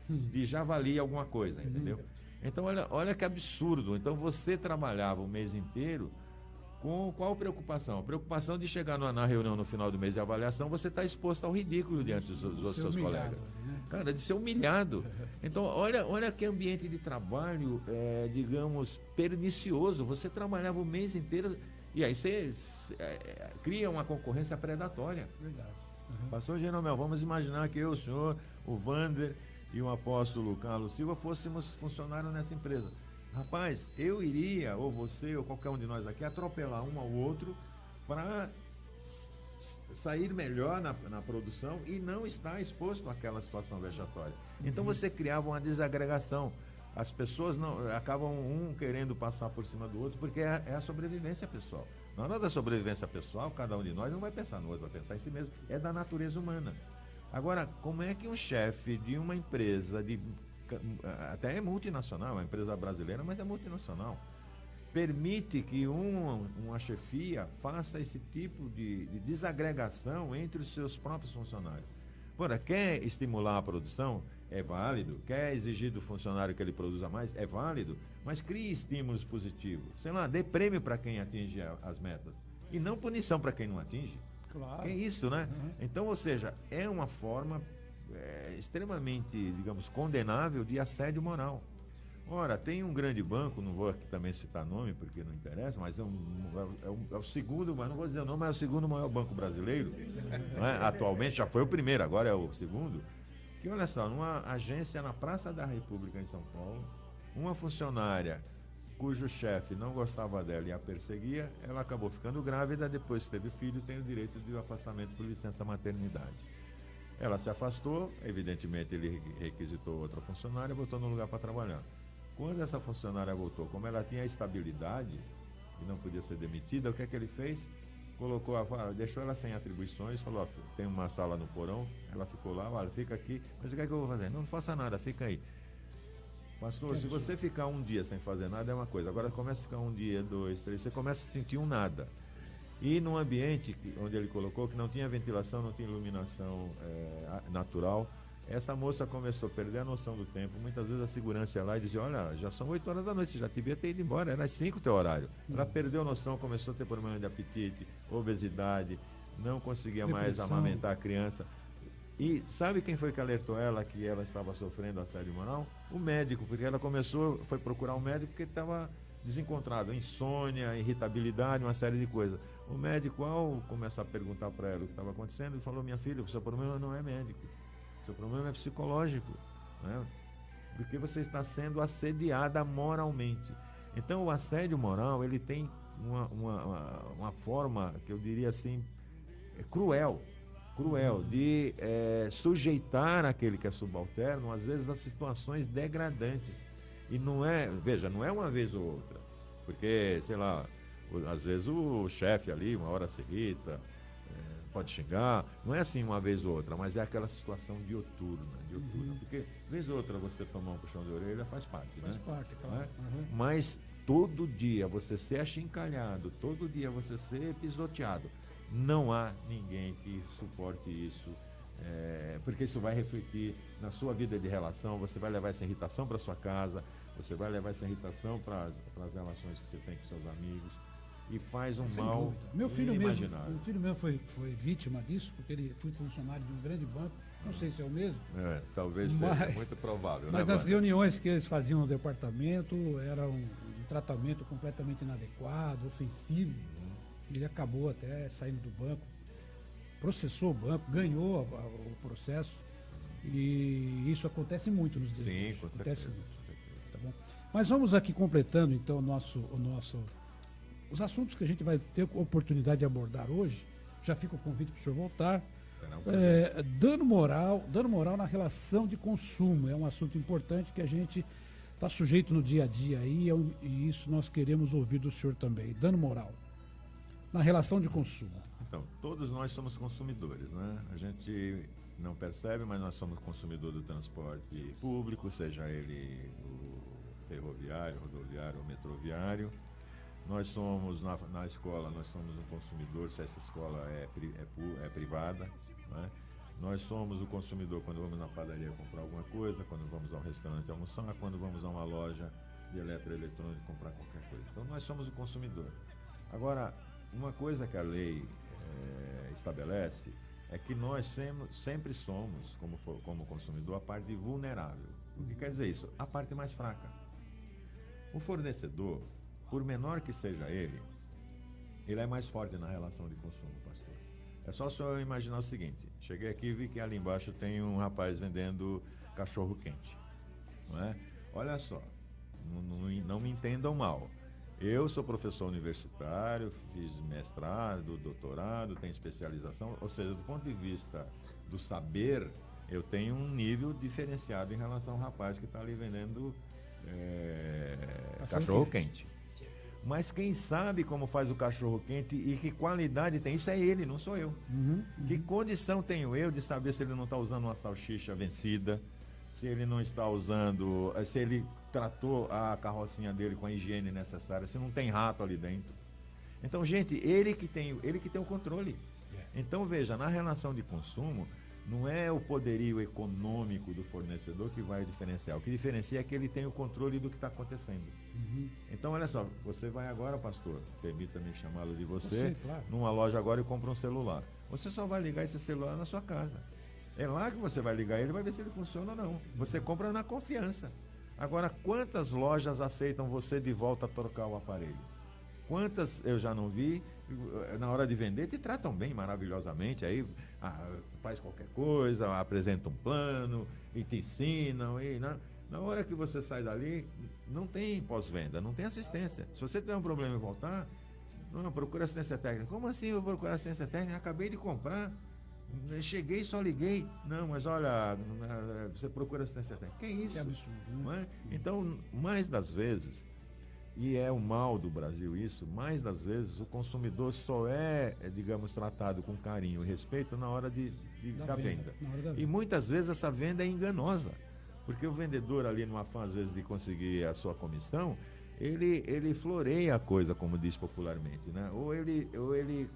De javali alguma coisa, entendeu? Então, olha que absurdo. Então, você trabalhava o mês inteiro com qual preocupação? A preocupação de chegar na reunião no final do mês de avaliação, você está exposto ao ridículo diante dos seus colegas. Né? Cara, de ser humilhado. Então, olha que ambiente de trabalho, digamos, pernicioso. Você trabalhava o mês inteiro e aí você cria uma concorrência predatória. Verdade. Pastor Jeromel, vamos imaginar que eu, o senhor, o Vander e o apóstolo Carlos Silva fôssemos funcionários nessa empresa. Rapaz, eu iria, ou você, ou qualquer um de nós aqui, atropelar um ao outro para sair melhor na produção e não estar exposto àquela situação vexatória. Então você criava uma desagregação. As pessoas acabam querendo passar por cima do outro, porque é a sobrevivência pessoal. Na hora da sobrevivência pessoal, cada um de nós não vai pensar no outro, vai pensar em si mesmo. É da natureza humana. Agora, como é que um chefe de uma empresa até é multinacional, é uma empresa brasileira, mas é multinacional, permite que uma chefia faça esse tipo de desagregação entre os seus próprios funcionários? Ora, quer estimular a produção? É válido. Quer exigir do funcionário que ele produza mais? É válido. Mas crie estímulos positivos. Sei lá, dê prêmio para quem atinge as metas e não punição para quem não atinge. Claro. É isso, né? Então, ou seja, é uma forma extremamente, digamos, condenável de assédio moral. Ora, tem um grande banco, não vou aqui também citar nome porque não interessa, mas é o segundo, mas não vou dizer o nome, mas é o segundo maior banco brasileiro, né? Atualmente, já foi o primeiro, agora é o segundo, que olha só, numa agência na Praça da República em São Paulo, uma funcionária cujo chefe não gostava dela e a perseguia, ela acabou ficando grávida, depois que teve filho, tem o direito de afastamento por licença maternidade. Ela se afastou, evidentemente ele requisitou outra funcionária e botou no lugar para trabalhar. Quando essa funcionária voltou, como ela tinha estabilidade e não podia ser demitida, o que é que ele fez? Deixou ela sem atribuições, falou, tem uma sala no porão, ela ficou lá, olha, fica aqui, mas o que é que eu vou fazer? Não faça nada, fica aí. Pastor, se você ficar um dia sem fazer nada é uma coisa, agora começa a ficar um dia, 2, 3, você começa a sentir um nada. E num ambiente onde ele colocou que não tinha ventilação, não tinha iluminação natural, essa moça começou a perder a noção do tempo. Muitas vezes a segurança ia lá e dizia, olha, já são 8 horas da noite, você já devia ter ido embora, era às 5 o teu horário. Ela perdeu a noção, começou a ter problema de apetite, obesidade, não conseguia mais amamentar a criança. E sabe quem foi que alertou ela que ela estava sofrendo assédio moral? O médico, porque ela foi procurar um médico porque estava desencontrado, insônia, irritabilidade, uma série de coisas. O médico, ao começar a perguntar para ela o que estava acontecendo, ele falou, minha filha, o seu problema não é médico, o seu problema é psicológico, né? Porque você está sendo assediada moralmente. Então o assédio moral, ele tem uma forma, que eu diria assim, cruel de sujeitar aquele que é subalterno, às vezes, a situações degradantes. E não é uma vez ou outra, porque, sei lá, às vezes o chefe ali, uma hora se irrita, pode xingar, não é assim uma vez ou outra, mas é aquela situação diuturna, porque vez ou outra você tomar um puxão de orelha faz parte, né? Faz parte, claro. Né? Mas todo dia você ser achincalhado, todo dia você ser pisoteado, não há ninguém que suporte isso, porque isso vai refletir na sua vida de relação, você vai levar essa irritação para sua casa, Você vai levar essa irritação para as relações que você tem com seus amigos e faz um Sem mal dúvida. Meu filho inimaginável. foi vítima disso, porque ele foi funcionário de um grande banco, não sei se é o mesmo. Talvez seja muito provável. Mas né, nas Wanda? reuniões que eles faziam no departamento, era um tratamento completamente inadequado, ofensivo. Ele acabou até saindo do banco, processou o banco, ganhou o processo. E isso acontece muito nos dias de hoje. Sim, com Acontece certeza. muito. Tá bom? Mas vamos aqui completando então os assuntos que a gente vai ter oportunidade de abordar hoje. Já fica o convite para o senhor voltar. Será um prazer. Dano moral na relação de consumo. É um assunto importante que a gente está sujeito no dia a dia aí, e isso nós queremos ouvir do senhor também. Dano moral na relação de consumo. Então, todos nós somos consumidores, né? A gente não percebe, mas nós somos consumidor do transporte público, seja ele o ferroviário, rodoviário ou metroviário. Nós somos, na escola, nós somos um consumidor, se essa escola é privada, né? Nós somos o consumidor quando vamos na padaria comprar alguma coisa, quando vamos ao restaurante almoçar, quando vamos a uma loja de eletroeletrônico comprar qualquer coisa. Então, nós somos o consumidor. Agora, uma coisa que a lei estabelece é que nós sempre somos, como consumidor, a parte vulnerável. O que quer dizer isso? A parte mais fraca. O fornecedor, por menor que seja ele é mais forte na relação de consumo, pastor. É só o senhor imaginar o seguinte: cheguei aqui e vi que ali embaixo tem um rapaz vendendo cachorro quente, não é? Olha só, não me entendam mal. Eu sou professor universitário, fiz mestrado, doutorado, tenho especialização, ou seja, do ponto de vista do saber, eu tenho um nível diferenciado em relação ao rapaz que está ali vendendo cachorro quente. Mas quem sabe como faz o cachorro quente e que qualidade tem, isso é ele, não sou eu. Que condição tenho eu de saber se ele não está usando uma salsicha vencida, se ele não está usando, se ele tratou a carrocinha dele com a higiene necessária, se não tem rato ali dentro. Então, gente, ele que tem o controle. Então, veja, na relação de consumo, não é o poderio econômico do fornecedor que vai diferenciar. O que diferencia é que ele tem o controle do que está acontecendo. Então, olha só, você vai agora, pastor, permita-me chamá-lo de você, claro, numa loja agora e compra um celular. Você só vai ligar esse celular na sua casa. É lá que você vai ligar ele e vai ver se ele funciona ou não. Você compra na confiança. Agora, quantas lojas aceitam você de volta a trocar o aparelho? Quantas eu já não vi, na hora de vender, te tratam bem, maravilhosamente, aí faz qualquer coisa, apresenta um plano, e te ensinam, e na hora que você sai dali, não tem pós-venda, não tem assistência. Se você tiver um problema e voltar, não, procura assistência técnica. Como assim eu vou procurar assistência técnica? Acabei de comprar, cheguei e só liguei. Não, mas olha, você procura assistência técnica. Que isso? Que absurdo, né? Não é? Então, mais das vezes, e é o mal do Brasil isso, mais das vezes o consumidor só digamos, tratado com carinho e respeito na hora da venda. E muitas vezes essa venda é enganosa, porque o vendedor ali, no afã às vezes de conseguir a sua comissão, ele floreia a coisa, como diz popularmente, né? Ou ele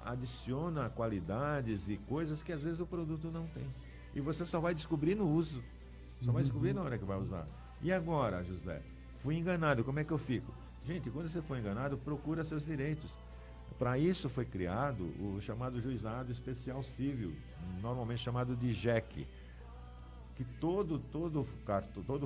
adiciona qualidades e coisas que às vezes o produto não tem. E você só vai descobrir no uso, só vai descobrir na hora que vai usar. E agora, José? Fui enganado, como é que eu fico? Gente, quando você for enganado, procura seus direitos. Para isso foi criado o chamado Juizado Especial Civil, normalmente chamado de JEC, que todo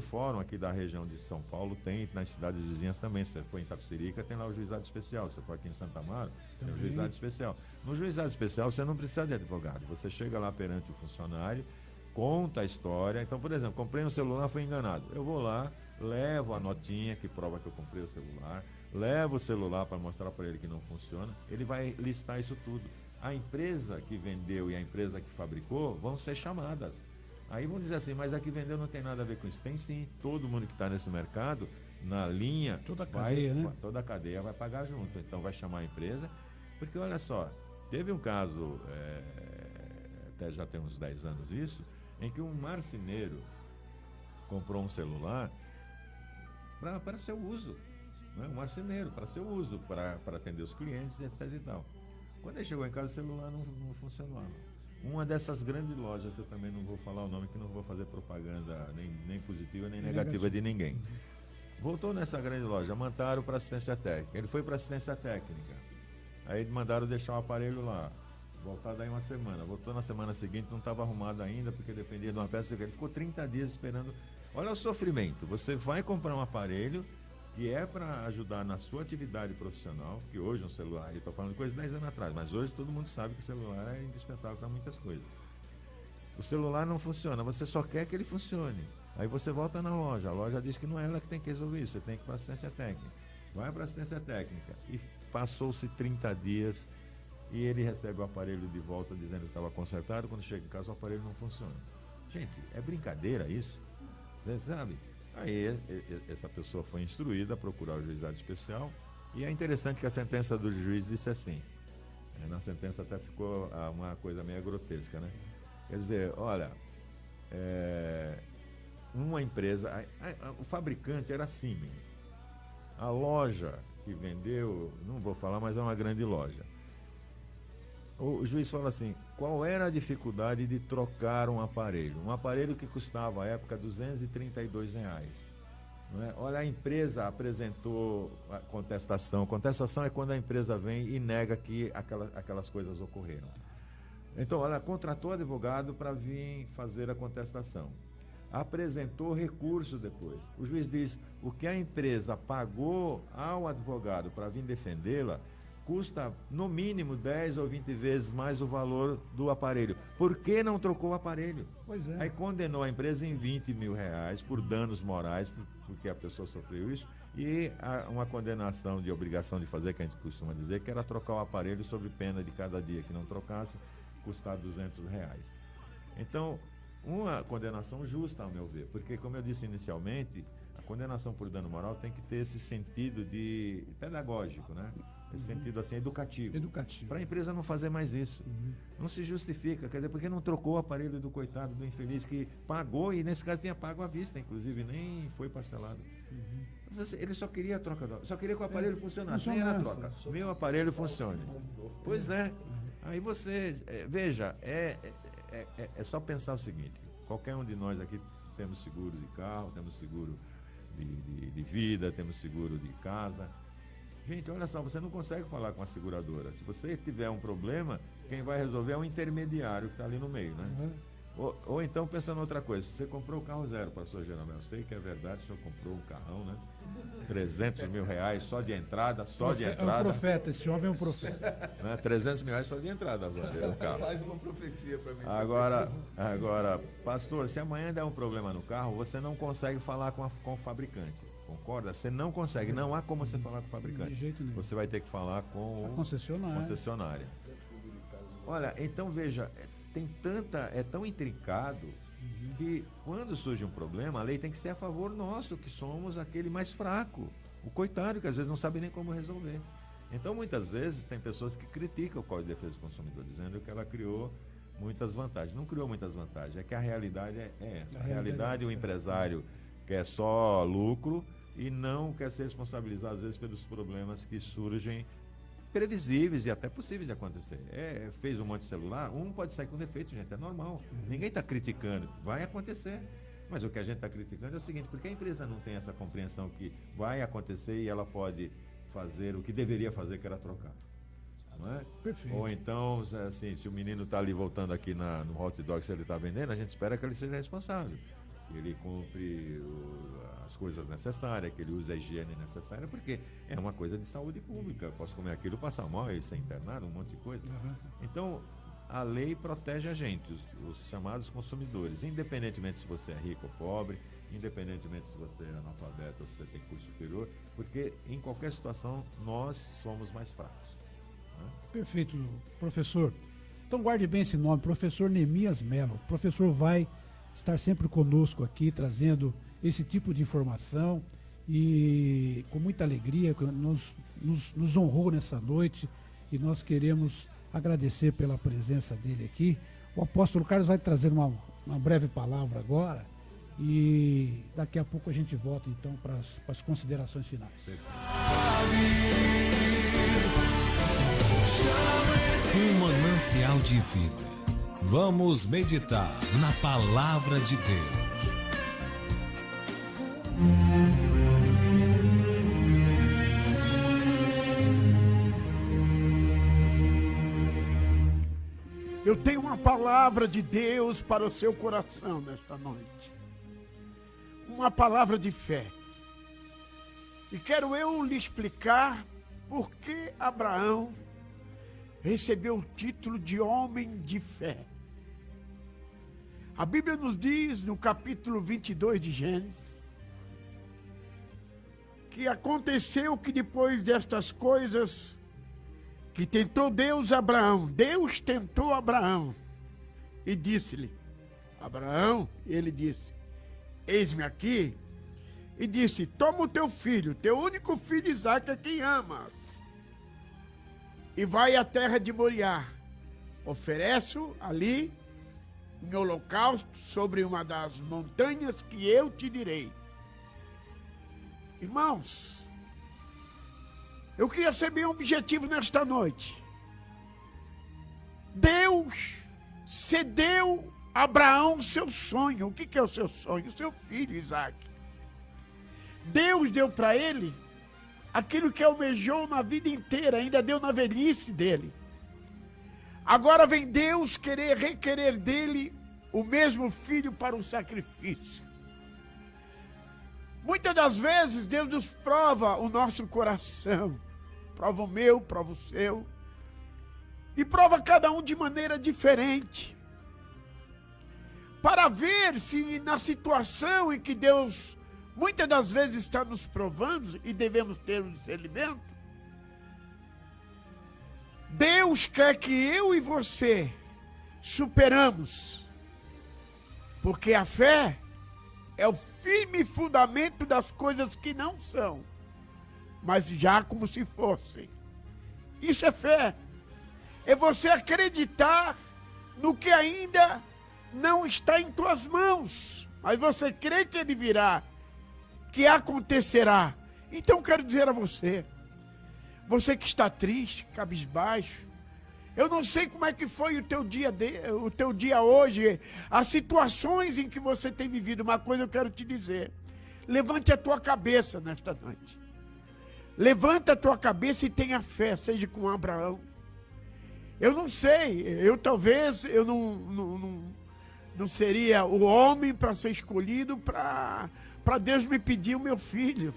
fórum aqui da região de São Paulo tem, nas cidades vizinhas também. Se você for em Itapecerica, tem lá o Juizado Especial. Se você for aqui em Santa Amaro, tem o Juizado Especial. No Juizado Especial, você não precisa de advogado. Você chega lá perante o funcionário, conta a história. Então, por exemplo, comprei um celular, fui enganado. Eu vou lá, levo a notinha que prova que eu comprei o celular, levo o celular para mostrar para ele que não funciona, ele vai listar isso tudo. A empresa que vendeu e a empresa que fabricou vão ser chamadas. Aí vão dizer assim, mas a que vendeu não tem nada a ver com isso. Tem sim, todo mundo que está nesse mercado, na linha, toda a cadeia, né? Toda a cadeia vai pagar junto. Então vai chamar a empresa, porque olha só, teve um caso, até já tem uns 10 anos isso, em que um marceneiro comprou um celular para seu uso, né? Um marceneiro para seu uso, para atender os clientes, etc e tal. Quando ele chegou em casa, o celular não funcionava. Uma dessas grandes lojas, que eu também não vou falar o nome, que não vou fazer propaganda nem positiva nem negativa de ninguém. Voltou nessa grande loja, mandaram para assistência técnica. Ele foi para assistência técnica. Aí mandaram deixar o aparelho lá. Voltar daí uma semana. Voltou na semana seguinte, não estava arrumado ainda, porque dependia de uma peça. Ele ficou 30 dias esperando. Olha o sofrimento. Você vai comprar um aparelho que é para ajudar na sua atividade profissional, que hoje um celular, eu estou falando de coisa de 10 anos atrás, mas hoje todo mundo sabe que o celular é indispensável para muitas coisas. O celular não funciona, você só quer que ele funcione. Aí você volta na loja, a loja diz que não é ela que tem que resolver isso, você tem que ir para assistência técnica. Vai para assistência técnica. E passou-se 30 dias e ele recebe o aparelho de volta dizendo que estava consertado, quando chega em casa o aparelho não funciona. Gente, é brincadeira isso? Você sabe? Aí essa pessoa foi instruída a procurar o juizado especial e é interessante que a sentença do juiz disse assim. Na sentença até ficou uma coisa meio grotesca, né? Quer dizer, olha, uma empresa, o fabricante era Siemens. A loja que vendeu, não vou falar, mas é uma grande loja. O juiz fala assim, qual era a dificuldade de trocar um aparelho? Um aparelho que custava, à época, R$232. Não é? Olha, a empresa apresentou a contestação. Contestação é quando a empresa vem e nega que aquelas coisas ocorreram. Então, ela contratou advogado para vir fazer a contestação. Apresentou recurso depois. O juiz diz, o que a empresa pagou ao advogado para vir defendê-la custa no mínimo 10 ou 20 vezes mais o valor do aparelho. Por que não trocou o aparelho? Pois é. Aí condenou a empresa em R$20 mil por danos morais, porque a pessoa sofreu isso, e uma condenação de obrigação de fazer, que a gente costuma dizer, que era trocar o aparelho sob pena de cada dia que não trocasse, custar R$200. Então, uma condenação justa, ao meu ver, porque, como eu disse inicialmente, a condenação por dano moral tem que ter esse sentido de pedagógico, né? Esse sentido assim, educativo. Para a empresa não fazer mais isso. Não se justifica, quer dizer, porque não trocou o aparelho do coitado, do infeliz que pagou, e nesse caso tinha pago à vista, inclusive, nem foi parcelado. Ele só queria a troca, só queria que o aparelho funcionasse, nem era a troca. Meu aparelho funcione. Pois é. Aí você, veja, é só pensar o seguinte, qualquer um de nós aqui temos seguro de carro, temos seguro de vida, temos seguro de casa. Gente, olha só, você não consegue falar com a seguradora. Se você tiver um problema, quem vai resolver é um intermediário que está ali no meio, né? Ou então, pensando em outra coisa, você comprou o carro zero, pastor Jeromel, eu sei que é verdade, o senhor comprou um carrão, né? R$300 mil só de entrada, É um profeta, esse homem é um profeta. Né? R$300 mil só de entrada, o carro. Faz uma profecia para mim. Agora, pastor, se amanhã der um problema no carro, você não consegue falar com o fabricante. Concorda? Você não consegue, não há como você falar com o fabricante. De jeito nenhum. Você vai ter que falar com a concessionária. Olha, então veja, é tão intrincado que quando surge um problema, a lei tem que ser a favor nosso, que somos aquele mais fraco. O coitado, que às vezes não sabe nem como resolver. Então, muitas vezes, tem pessoas que criticam o Código de Defesa do Consumidor, dizendo que ela criou muitas vantagens. Não criou muitas vantagens, é que a realidade é essa. A realidade, o empresário quer só lucro e não quer ser responsabilizado, às vezes, pelos problemas que surgem previsíveis e até possíveis de acontecer. Fez um monte de celular, pode sair com defeito, gente, é normal. Ninguém está criticando, vai acontecer. Mas o que a gente está criticando é o seguinte, porque a empresa não tem essa compreensão que vai acontecer e ela pode fazer o que deveria fazer, que era trocar. Não é? Perfeito. Ou então, assim, se o menino está ali voltando aqui no hot dog, se ele está vendendo, a gente espera que ele seja responsável. Que ele compre as coisas necessárias, que ele use a higiene necessária, porque é uma coisa de saúde pública. Posso comer aquilo, passar mal e ser internado, um monte de coisa. Então, a lei protege a gente, os chamados consumidores, independentemente se você é rico ou pobre, independentemente se você é analfabeto ou se você tem curso superior, porque em qualquer situação nós somos mais fracos. Né? Perfeito, professor. Então guarde bem esse nome, professor Neemias Melo. O professor vai estar sempre conosco aqui, trazendo esse tipo de informação e com muita alegria, nos honrou nessa noite e nós queremos agradecer pela presença dele aqui. O apóstolo Carlos vai trazer uma breve palavra agora e daqui a pouco a gente volta então para as considerações finais. Um manancial de vida. Vamos meditar na palavra de Deus. Eu tenho uma palavra de Deus para o seu coração nesta noite. Uma palavra de fé. E quero eu lhe explicar por que Abraão recebeu o título de homem de fé. A Bíblia nos diz, no capítulo 22 de Gênesis, que aconteceu que depois destas coisas, que tentou Deus tentou Abraão e disse-lhe, Abraão, ele disse, eis-me aqui, e disse, toma o teu filho, teu único filho Isaque, a quem amas, e vai à terra de Moriá, oferece-o ali, em holocausto, sobre uma das montanhas que eu te direi. Irmãos, eu queria ser bem objetivo nesta noite. Deus cedeu a Abraão seu sonho. O que é o seu sonho? O seu filho, Isaque. Deus deu para ele aquilo que almejou na vida inteira, ainda deu na velhice dele. Agora vem Deus requerer dele o mesmo filho para o sacrifício. Muitas das vezes Deus nos prova o nosso coração. Prova o meu, prova o seu. E prova cada um de maneira diferente. Para ver se na situação em que Deus muitas das vezes está nos provando e devemos ter um discernimento, Deus quer que eu e você superamos. Porque a fé é o firme fundamento das coisas que não são, mas já como se fossem. Isso é fé. É você acreditar no que ainda não está em tuas mãos, mas você crê que ele virá, que acontecerá. Então quero dizer a você, você que está triste, cabisbaixo, eu não sei como é que foi o teu dia hoje, as situações em que você tem vivido. Uma coisa eu quero te dizer, levante a tua cabeça nesta noite. Levanta a tua cabeça e tenha fé, seja com Abraão. Eu não sei, talvez não seria o homem para ser escolhido para Deus me pedir o meu filho.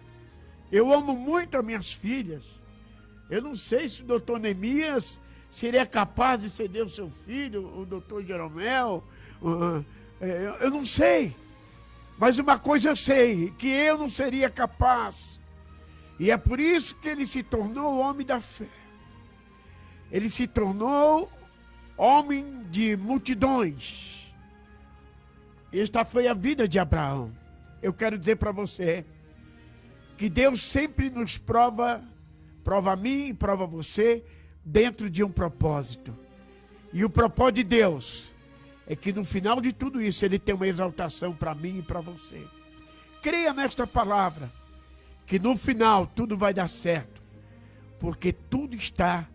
Eu amo muito as minhas filhas. Eu não sei se o doutor Neemias seria capaz de ceder o seu filho, o doutor Jeromel. Eu não sei. Mas uma coisa eu sei, que eu não seria capaz. E é por isso que ele se tornou homem da fé. Ele se tornou homem de multidões. Esta foi a vida de Abraão. Eu quero dizer para você que Deus sempre nos prova a mim e prova você dentro de um propósito. E o propósito de Deus é que no final de tudo isso ele tem uma exaltação para mim e para você. Creia nesta palavra, que no final tudo vai dar certo, porque tudo está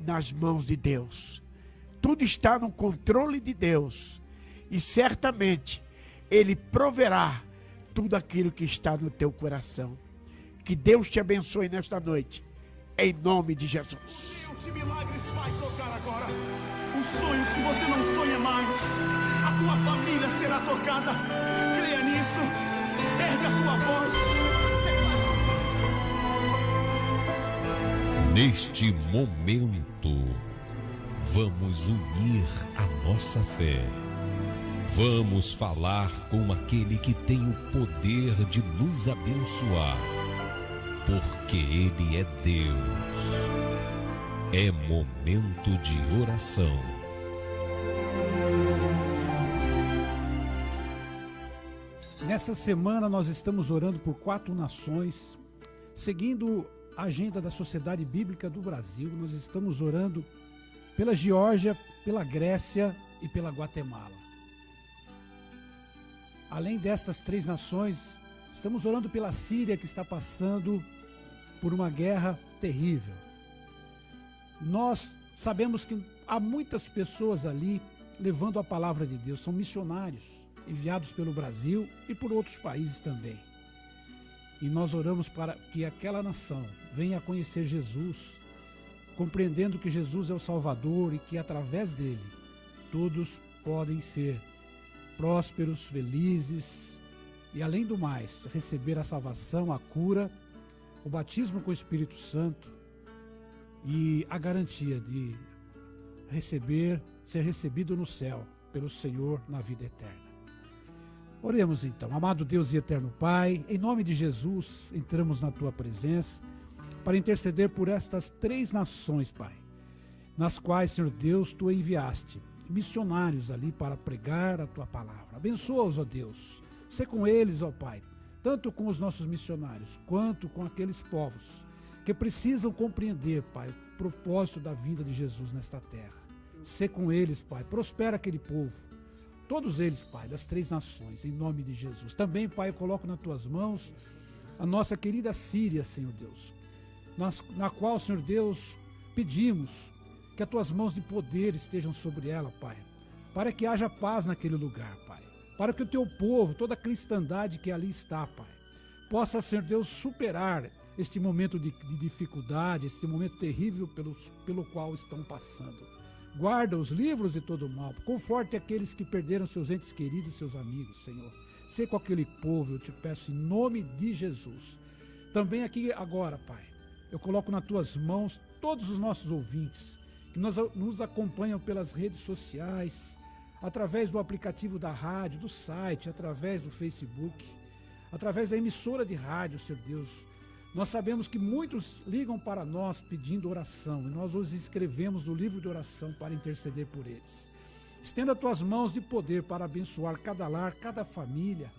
nas mãos de Deus. Tudo está no controle de Deus. E certamente ele proverá tudo aquilo que está no teu coração. Que Deus te abençoe nesta noite, em nome de Jesus. Deus de milagres vai tocar agora. Os sonhos que você não sonha mais. A tua família será tocada. Creia nisso. Erga a tua voz. Neste momento, vamos unir a nossa fé. Vamos falar com aquele que tem o poder de nos abençoar, porque Ele é Deus. É momento de oração. Nesta semana nós estamos orando por 4 nações, seguindo a agenda da Sociedade Bíblica do Brasil. Nós estamos orando pela Geórgia, pela Grécia e pela Guatemala. Além destas 3 nações, estamos orando pela Síria, que está passando por uma guerra terrível. Nós sabemos que há muitas pessoas ali levando a palavra de Deus, são missionários enviados pelo Brasil e por outros países também. E nós oramos para que aquela nação venha a conhecer Jesus, compreendendo que Jesus é o Salvador e que através dele todos podem ser prósperos, felizes e, além do mais, receber a salvação, a cura, o batismo com o Espírito Santo e a garantia de ser recebido no céu pelo Senhor na vida eterna. Oremos então. Amado Deus e eterno Pai, em nome de Jesus, entramos na Tua presença para interceder por estas 3 nações, Pai, nas quais, Senhor Deus, Tu enviaste missionários ali para pregar a Tua palavra. Abençoa-os, ó Deus. Sê com eles, ó Pai, tanto com os nossos missionários, quanto com aqueles povos que precisam compreender, Pai, o propósito da vinda de Jesus nesta terra. Sê com eles, Pai, prospera aquele povo, todos eles, Pai, das 3 nações, em nome de Jesus. Também, Pai, eu coloco nas Tuas mãos a nossa querida Síria, Senhor Deus, na qual, Senhor Deus, pedimos que as Tuas mãos de poder estejam sobre ela, Pai, para que haja paz naquele lugar, Pai, para que o Teu povo, toda a cristandade que ali está, Pai, possa, Senhor Deus, superar este momento de dificuldade, este momento terrível pelo qual estão passando. Guarda os livros de todo o mal, conforte aqueles que perderam seus entes queridos, seus amigos, Senhor. Sê com aquele povo, eu te peço em nome de Jesus. Também aqui agora, Pai, eu coloco nas Tuas mãos todos os nossos ouvintes que nos acompanham pelas redes sociais, através do aplicativo da rádio, do site, através do Facebook, através da emissora de rádio, Senhor Deus. Nós sabemos que muitos ligam para nós pedindo oração e nós os inscrevemos no livro de oração para interceder por eles. Estenda as Tuas mãos de poder para abençoar cada lar, cada família.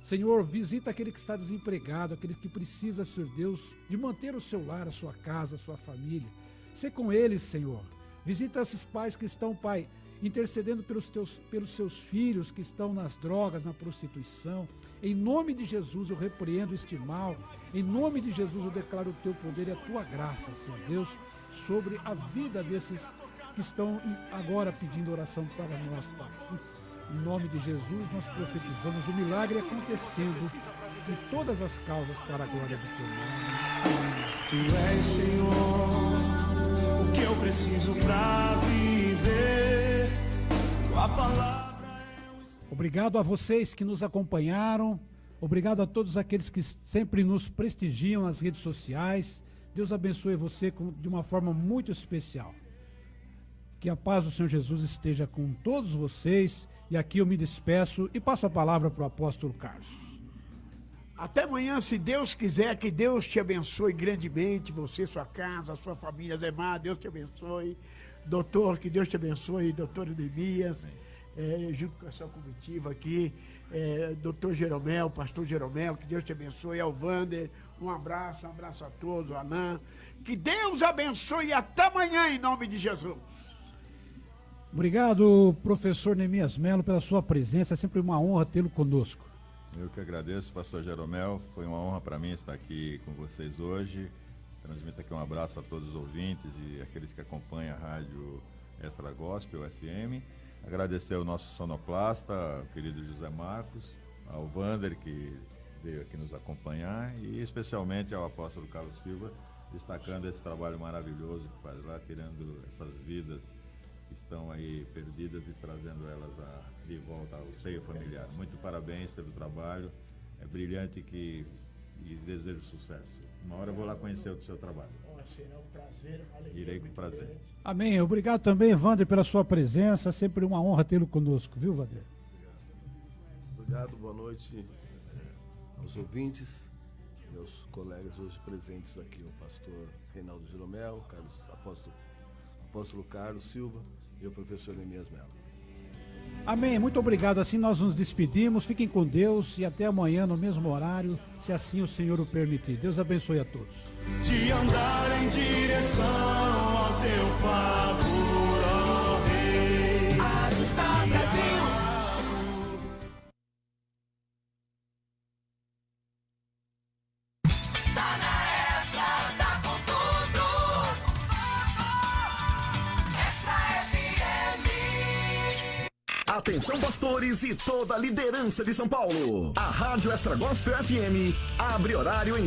Senhor, visita aquele que está desempregado, aquele que precisa, Senhor Deus, de manter o seu lar, a sua casa, a sua família. Sê com eles, Senhor. Visita esses pais que estão, Pai, intercedendo pelos seus filhos que estão nas drogas, na prostituição. Em nome de Jesus eu repreendo este mal. Em nome de Jesus eu declaro o Teu poder e a Tua graça, Senhor Deus, sobre a vida desses que estão agora pedindo oração para nós, Pai. Em nome de Jesus nós profetizamos o milagre acontecendo em todas as causas para a glória do Teu nome. Amém. Tu és, Senhor, o que eu preciso para viver. Tua palavra é Obrigado a vocês que nos acompanharam. Obrigado a todos aqueles que sempre nos prestigiam nas redes sociais. Deus abençoe você de uma forma muito especial. Que a paz do Senhor Jesus esteja com todos vocês. E aqui eu me despeço e passo a palavra para o apóstolo Carlos. Até amanhã, se Deus quiser, que Deus te abençoe grandemente, você, sua casa, sua família, Zé Mar, Deus te abençoe. Doutor, que Deus te abençoe, doutor Neemias, junto com a sua comitiva aqui, doutor Jeromel, pastor Jeromel, que Deus te abençoe, ao Vander, um abraço a todos, o Alan, que Deus abençoe e até amanhã, em nome de Jesus. Obrigado, professor Neemias Melo, pela sua presença, é sempre uma honra tê-lo conosco. Eu que agradeço, pastor Jeromel, foi uma honra para mim estar aqui com vocês hoje. Transmito aqui um abraço a todos os ouvintes e aqueles que acompanham a rádio Extra Gospel FM. Agradecer ao nosso sonoplasta, o querido José Marcos, ao Vander, que veio aqui nos acompanhar, e especialmente ao apóstolo Carlos Silva, destacando esse trabalho maravilhoso que faz lá, tirando essas vidas que estão aí perdidas e trazendo elas de volta ao seio familiar. Muito parabéns pelo trabalho, é brilhante e desejo sucesso. Uma hora eu vou lá conhecer o seu trabalho. Será um prazer, uma alegria. Irei com prazer. Grande. Amém. Obrigado também, Vander, pela sua presença. Sempre uma honra tê-lo conosco, viu, Vander? Obrigado, boa noite aos ouvintes, meus colegas hoje presentes aqui, o pastor Reinaldo Jeromel, apóstolo Carlos Silva e o professor Neemias Melo. Amém, muito obrigado. Assim nós nos despedimos. Fiquem com Deus e até amanhã no mesmo horário, se assim o Senhor o permitir. Deus abençoe a todos. de andar em direção ao Teu favor, ó Rei. Ajuda Brasil. Tá na Extra, tá com tudo. Extra FM. Atenção, pastores e toda a liderança de São Paulo. A Rádio Extra Gospel FM abre horário em